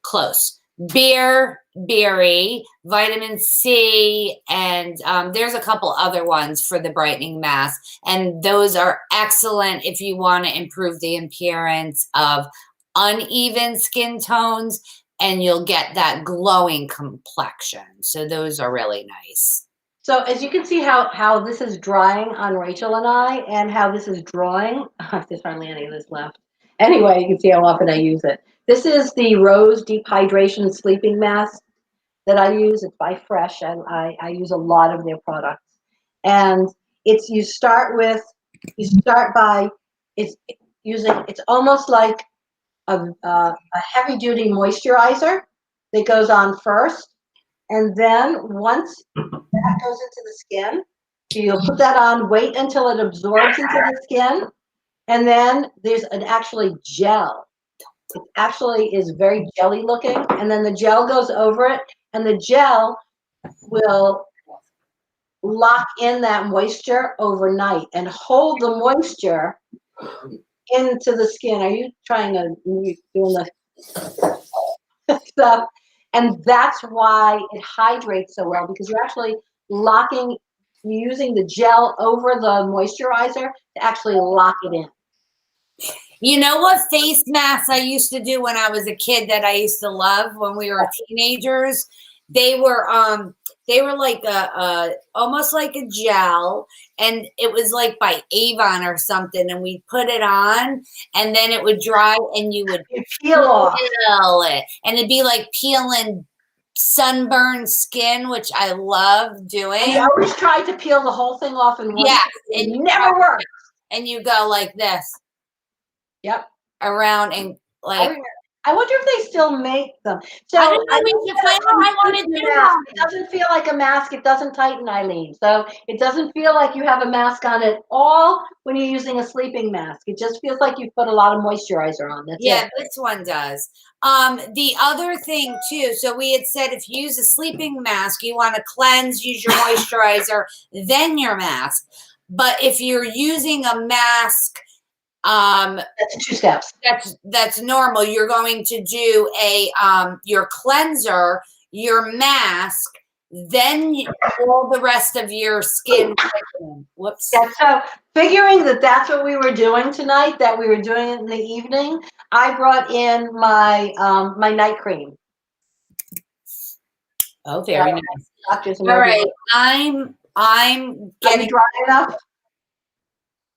Close. Berry, vitamin C, and there's a couple other ones for the brightening mask. And those are excellent if you want to improve the appearance of uneven skin tones, and you'll get that glowing complexion. So those are really nice. So as you can see how this is drying on Rachel and I, and how this is drawing. There's hardly any of this left. Anyway, you can see how often I use it. This is the Rose Deep Hydration Sleeping Mask that I use. It's by Fresh, and I use a lot of their products. And you start by it's almost like a heavy duty moisturizer that goes on first, and then once that goes into the skin, you'll put that on, wait until it absorbs into the skin, and then there's an actually gel. It actually is very jelly looking, and then the gel goes over it, and the gel will lock in that moisture overnight and hold the moisture into the skin. Are you doing the stuff? And that's why it hydrates so well, because you're actually locking you're using the gel over the moisturizer to actually lock it in. You know what face masks I used to do when I was a kid that I used to love when we were teenagers? They were like a almost like a gel, and it was like by Avon or something, and we put it on and then it would dry and you would You peel off. peel it, and it'd be like peeling sunburned skin, which I love And doing. you always try to peel the whole thing off in one. Yeah, It and never works. and you go like this Yep. around and like I wonder if they still make them. So I don't know. We should find out. I want to do that. It doesn't feel like a mask. It doesn't tighten, Eileen. So it doesn't feel like you have a mask on at all when you're using a sleeping mask. It just feels like you put a lot of moisturizer on. That's Yeah, it. this one does. The other thing too, so we had said if you use a sleeping mask, you want to cleanse, use your moisturizer, then your mask. But if you're using a mask, That's 2 steps. that's normal. You're going to do a your cleanser, your mask, then all the rest of your skin. Whoops. Yeah, so figuring that that's what we were doing tonight, that we were doing it in the evening, I brought in my my night cream. Oh, very nice. Doctors All right, I'm getting. dry enough.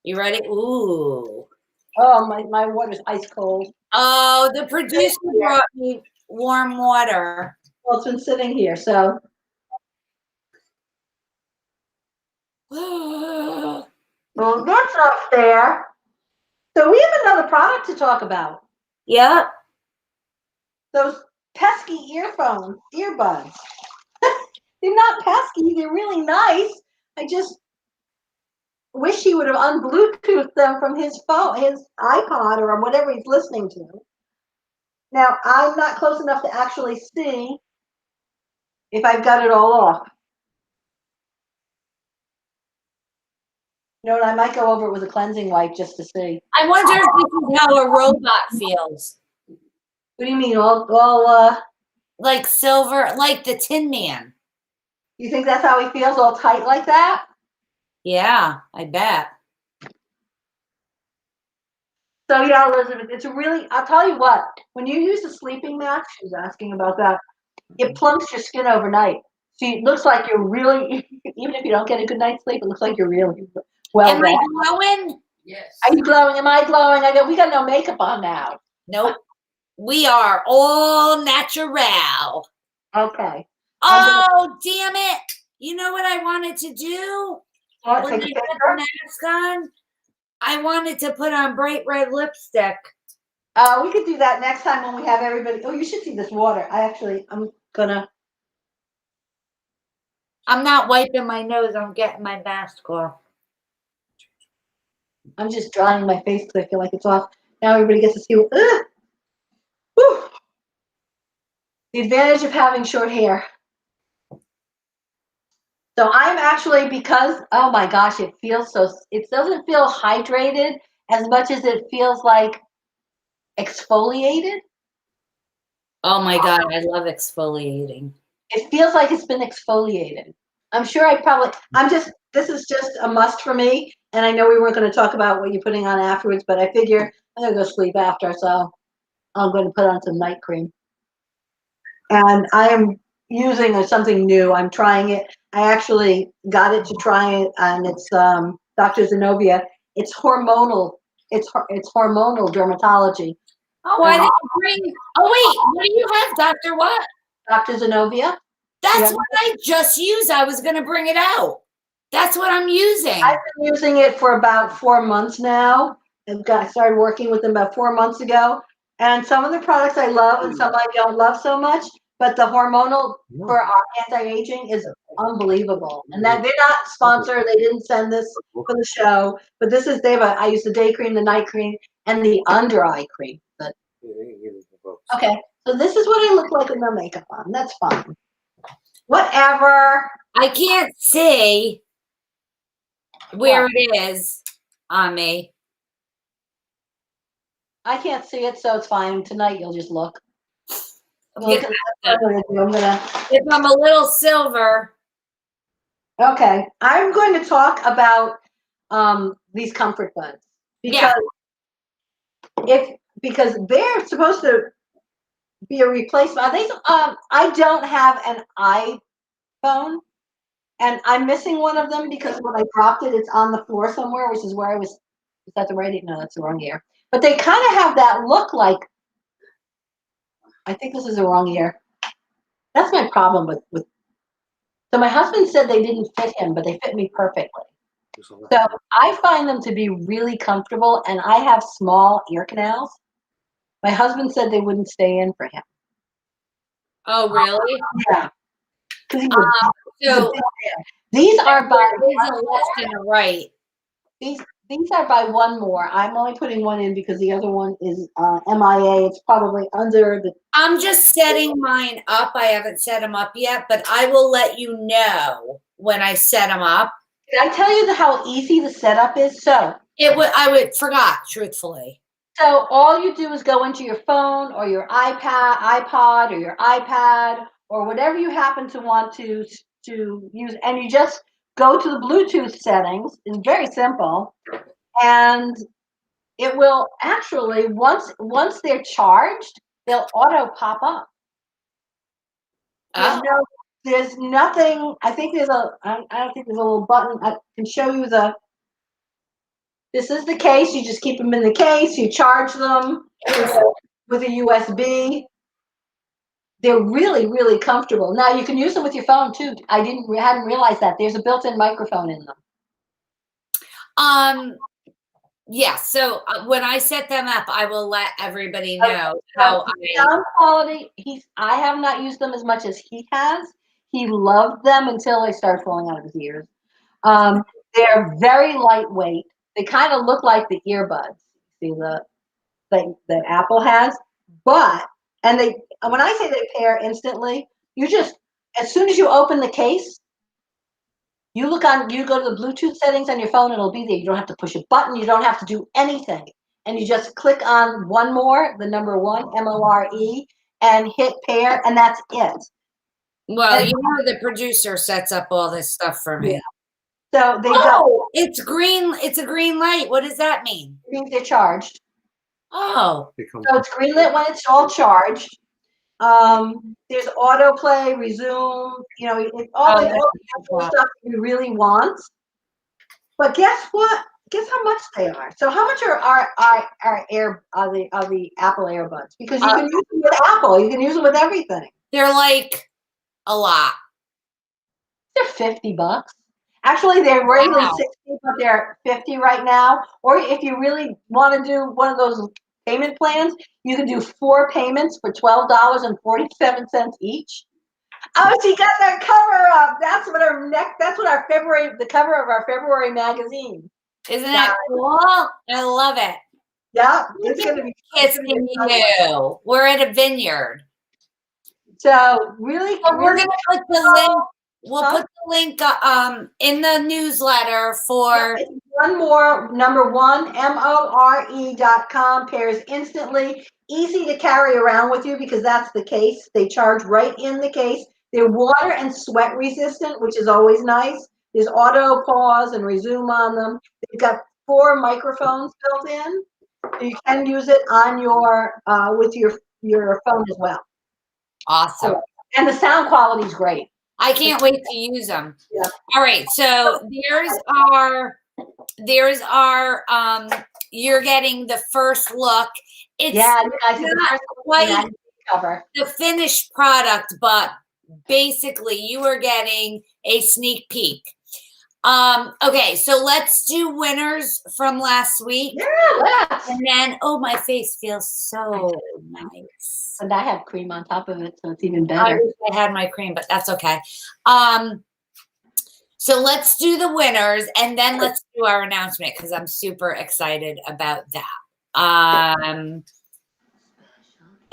You ready? Ooh. Oh, my water's ice cold. Oh, the producer brought me warm water. Well, it's been sitting here, so. Oh, Well, that's up there. So we have another product to talk about. yeah. Those pesky earbuds. They're not pesky, they're really nice. I just wish he would have unbluetoothed them from his phone, his iPod, or whatever he's listening to. Now, I'm not close enough to actually see if I've got it all off. You know what, I might go over it with a cleansing wipe just to see. I wonder if this is how a robot feels. What do you mean, Like silver, like the Tin Man. you think that's how he feels, all tight like that? Yeah, I bet. So yeah, Elizabeth, it's a really, I'll tell you what, when you use a sleeping mask, she's asking about that, it plumps your skin overnight. So it looks like you're really, even if you don't get a good night's sleep, it looks like you're really well Am I rested. glowing? Yes. Are you glowing? Am I glowing? I know we got no makeup on now. Nope. We are all natural. Okay. Oh, damn it. You know what I wanted to do? What, When I take put a the picture? mask on, I wanted to put on bright red lipstick. We could do that next time when we have everybody. Oh, you should see this water. I'm I'm not wiping my nose. I'm getting my mask off. just drying my face because I feel like it's off. Now everybody gets to see. Whew. The advantage of having short hair. So I'm actually, because, oh my gosh, it doesn't feel hydrated as much as it feels like exfoliated. Oh my God, I love exfoliating. It feels like it's been exfoliated. I'm sure this is just a must for me. And I know we weren't going to talk about what you're putting on afterwards, but I figure I'm going to go sleep after. So I'm going to put on some night cream. And I am using something new. I'm trying it. I actually got it to try it, and it's Dr. Zenobia. It's hormonal. It's hormonal dermatology. Oh, I didn't bring. Oh wait, what do you have, Doctor? What? Dr. Zenobia. That's Yeah. what I just used. I was gonna bring it out. That's what I'm using. I've been using it for about 4 months now. I started working with them about 4 months ago. And some of the products I love and some I don't love so much. But the hormonal for anti-aging is unbelievable. And that they're not sponsored. They didn't send this for the show. But this is I use the day cream, the night cream, and the under eye cream. But, okay. So this is what I look like with no makeup on. That's fine. Whatever. I can't see where it is on me. I can't see it, so it's fine. Tonight you'll just look. Yeah. I'm gonna If I'm a little silver. Okay, I'm going to talk about these comfort buds Yeah. because they're supposed to be a replacement. I don't have an iPhone, and I'm missing one of them because when I dropped it, it's on the floor somewhere, which is where I was. Is that the right? No, that's the wrong ear. But they kind of have that look like. I think this is the wrong ear. That's my problem with. So my husband said they didn't fit him, but they fit me perfectly. So I find them to be really comfortable, and I have small ear canals. My husband said they wouldn't stay in for him. Oh, really? Yeah. 'Cause he's a So big man. These are by there is a left and a right. these are by one more. I'm only putting one in because the other one is MIA. It's probably under the. I'm just setting mine up. I haven't set them up yet, but I will let you know when I set them up. Did I tell you how easy the setup is? I would forgot, truthfully. So all you do is go into your phone or your iPod, or your iPad, or whatever you happen to want to use, and you just go to the Bluetooth settings. It's very simple, and it will actually once they're charged, they'll auto pop up. Oh, There's nothing. I think I don't think there's a little button. I can show you this is the case. You just keep them in the case. You charge them with a USB. They're really, really comfortable. Now you can use them with your phone too. Hadn't realized that there's a built-in microphone in them. yeah. So when I set them up, I will let everybody know how sound quality. I have not used them as much as he has. He loved them until they started falling out of his ears. They're very lightweight. They kind of look like the earbuds. See that Apple has, but when I say they pair instantly, as soon as you open the case, you go to the Bluetooth settings on your phone, it'll be there. You don't have to push a button, you don't have to do anything. And you just click on one more, the number 1, MORE, and hit pair, and that's it. Well, the producer sets up all this stuff for me. Yeah. So it's green. It's a green light. What does that mean? It means they're charged. Oh. So it's green lit when it's all charged. There's autoplay, resume, all the stuff you really want. But guess what? Guess how much they are. So how much are the Apple AirBuds? Because you can use them with Apple. You can use them with everything. They're like a lot. They're $50. Actually, they're regularly 60, but they're 50 right now. Or if you really want to do one of those payment plans, you can do 4 payments for $12.47 each. Oh, she got that cover up. That's what the cover of our February magazine. Isn't that cool? I love it. Yeah, it's gonna be kissing you. We're at a vineyard. So really, we're gonna put the link. We'll put the link in the newsletter for one more. Number 1, MORE.com, pairs instantly, easy to carry around with you because that's the case. They charge right in the case. They're water and sweat resistant, which is always nice. There's auto pause and resume on them. They've got 4 microphones built in. So you can use it on with your phone as well. Awesome. And the sound quality is great. I can't wait to use them. Yeah. All right. So there's our you're getting the first look. It's not quite cover. The finished product, but basically you are getting a sneak peek. Okay, so let's do winners from last week. Yeah, let's. And then, my face feels so nice. And I have cream on top of it, so it's even I better. wish I had my cream, but that's okay. So let's do the winners, and then let's do our announcement because I'm super excited about that.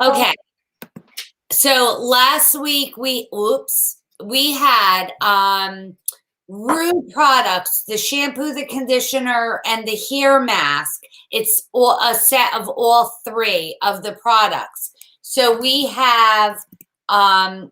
Okay. So last week we had Rude Products, the shampoo, the conditioner, and the hair mask. It's a set of all 3 of the products. So we have 5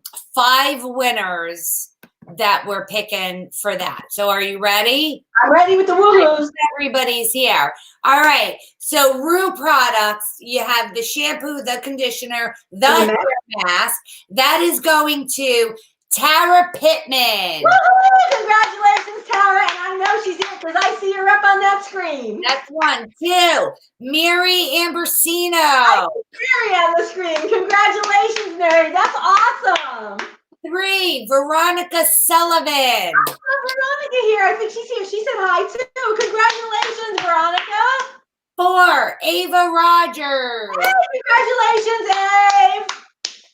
winners that we're picking for that. So are you ready? I'm ready with the woo-hoos. Everybody's here. All right. So Rue products, you have the shampoo, the conditioner, the And the hair mask. That is going to Tara Pittman. Woo-hoo! Congratulations, Tara. And I know she's here because I see her up on that screen. That's 1. 2, Mary Ambersino. Mary on the screen. Congratulations, Mary. That's awesome. 3, Veronica Sullivan. Oh, Veronica here. I think she's here. She said hi too. Congratulations, Veronica. 4, Ava Rogers. Hey, congratulations, Abe.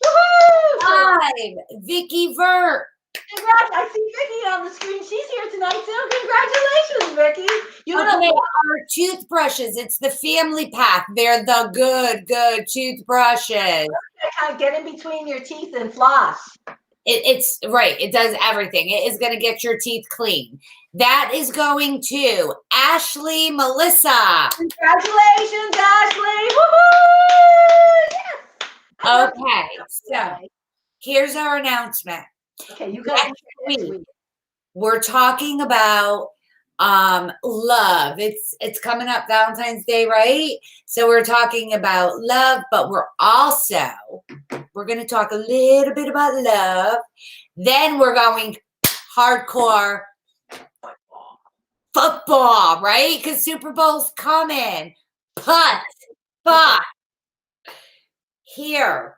Woohoo! 5, Vicky Vert. Congrats. I see Vicky on the screen. She's here tonight too. Congratulations, Vicky. You know Okay, our toothbrushes. It's the family pack. They're the good toothbrushes. kind of get in between your teeth and floss. It's right. It does everything. It is going to get your teeth clean. That is going to Ashley Melissa. Congratulations, Ashley. Woohoo! Yes. I love Okay, so here's our announcement. Okay, you got Next week, we're talking about love. It's coming up Valentine's Day, right? So we're talking about love, but we're going to talk a little bit about love. Then we're going hardcore football, right? Because Super Bowl's coming. But here,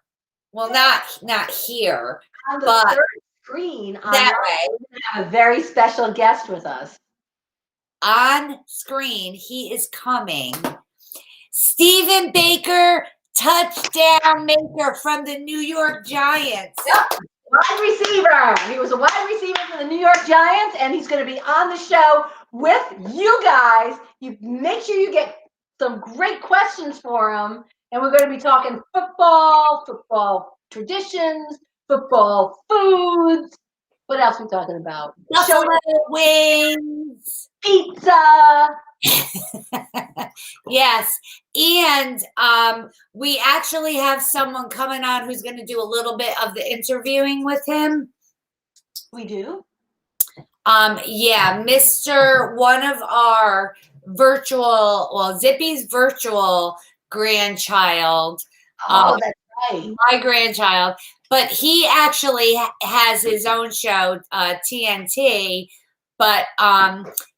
well, not here, on the but third screen on that way. we're gonna have a very special guest with us. On screen, he is coming. Stephen Baker, touchdown maker from the New York Giants. Yep. Wide receiver. He was a wide receiver for the New York Giants, and he's going to be on the show with you guys. You make sure you get some great questions for him, and we're going to be talking football traditions, football foods. What else are we talking about? Buffalo wings. Pizza. Yes. And we actually have someone coming on who's going to do a little bit of the interviewing with him. We do? Yeah, one of our Zippy's virtual grandchild. Oh, that's right. My grandchild. But he actually has his own show, TNT, but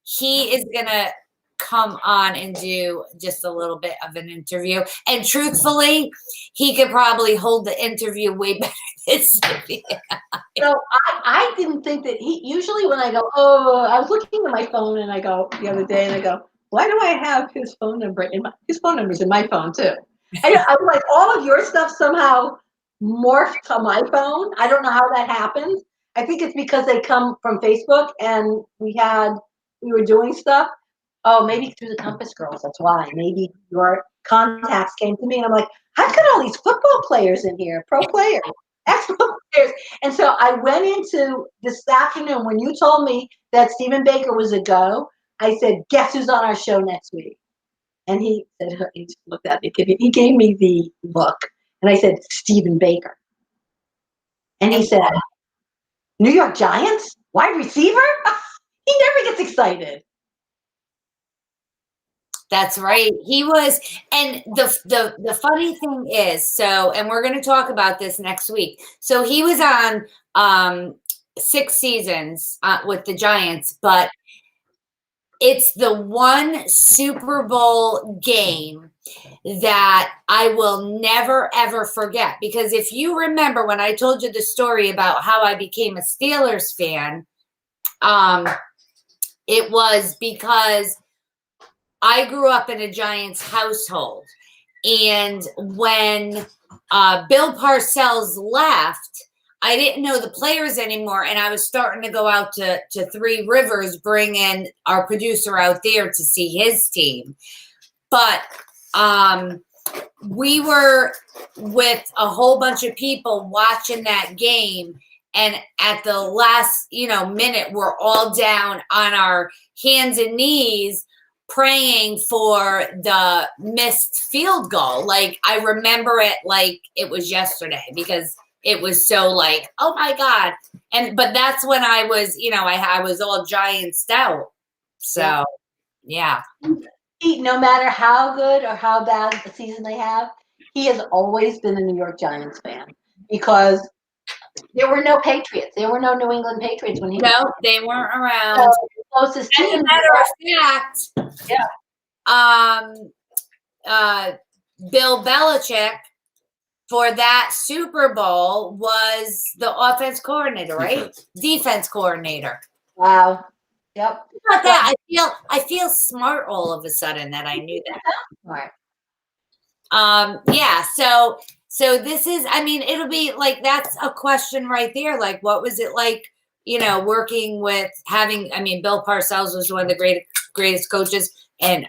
he is going to come on and do just a little bit of an interview. And truthfully, he could probably hold the interview way better than Zippy. So I didn't think that usually when I go, I was looking at my phone and I go the other day and I go, why do I have his phone number his phone number's in my phone too. I was like, all of your stuff somehow morphed to my phone. I don't know how that happens. I think it's because they come from Facebook and we were doing stuff. Oh, maybe through the Compass Girls. That's why. Maybe your contacts came to me and I'm like, I've got all these football players in here, pro players, ex-football players. And so I went into this afternoon when you told me that Stephen Baker was a go. I said, guess who's on our show next week? And he said, he just looked at me. He gave me the look. And I said, Stephen Baker. And he said, New York Giants? Wide receiver? He never gets excited. That's right. He was, and the funny thing is, and we're going to talk about this next week. So he was on 6 seasons with the Giants, but it's the one Super Bowl game that I will never, ever forget. Because if you remember when I told you the story about how I became a Steelers fan, it was because I grew up in a Giants household. And when Bill Parcells left, I didn't know the players anymore. And I was starting to go out to Three Rivers, bring in our producer out there to see his team. But we were with a whole bunch of people watching that game. And at the last, minute, we're all down on our hands and knees praying for the missed field goal. Like, I remember it like it was yesterday because it was so like, oh my God. But that's when I was, I was all Giants out. So yeah. No matter how good or how bad the season they have, he has always been a New York Giants fan because there were no Patriots. There were no New England Patriots when he was. No, they weren't around. So the closest As team. a matter of fact, Bill Belichick for that Super Bowl was the offense coordinator, right? Defense coordinator. Wow. Yep. How about that? I feel smart all of a sudden that I knew that. Right. Yeah. So this is, I mean, it'll be like, that's a question right there. Like, what was it like, working with Bill Parcells was one of the greatest coaches, and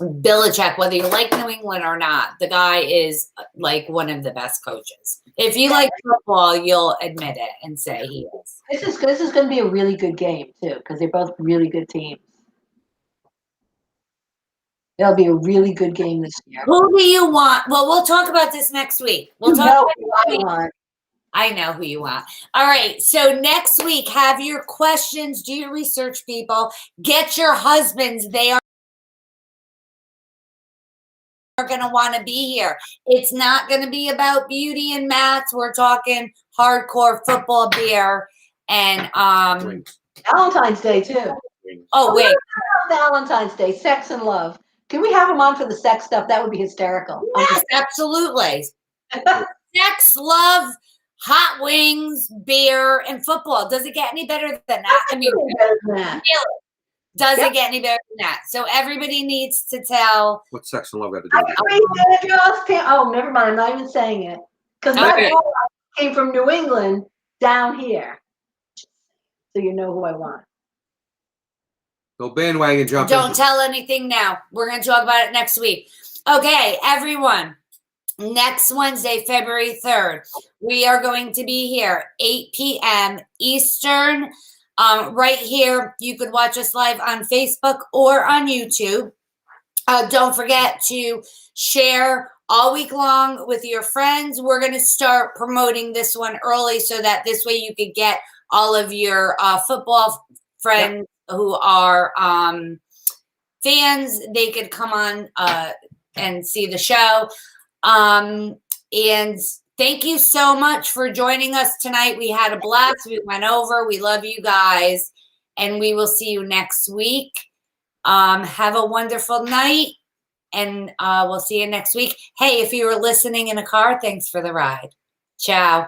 Belichick, whether you like New England or not, the guy is like one of the best coaches. If you like football, you'll admit it and say he is. This is going to be a really good game too because they're both really good teams. It'll be a really good game this year. Who do you want? Well, we'll talk about this next week. We'll talk about who I want. I know who you want. All right. So next week, have your questions. Do your research, people. Get your husbands. They are going to want to be here. It's not going to be about beauty and maths. We're talking hardcore football, beer, and Valentine's Day too. Oh wait, Valentine's Day, sex and love. Can we have him on for the sex stuff? That would be hysterical. yes, absolutely. Sex, love, hot wings, beer, and football. Does it get any better than that? I mean, does it get any better than that? So everybody needs to tell. What's sex and love got to do with it? Oh, never mind. I'm not even saying it because my boy came from New England down here, so you know who I want. No bandwagon jumping. Don't tell anything now. We're going to talk about it next week. Okay, everyone. Next Wednesday, February 3rd, we are going to be here, 8 p.m. Eastern. Right here, you could watch us live on Facebook or on YouTube. Don't forget to share all week long with your friends. We're going to start promoting this one early so that this way you could get all of your football friends who are fans. They could come on and see the show. And thank you so much for joining us tonight. We had a blast. We went over. We love you guys. And we will see you next week. Have a wonderful night. And we'll see you next week. Hey, if you were listening in a car, thanks for the ride. Ciao.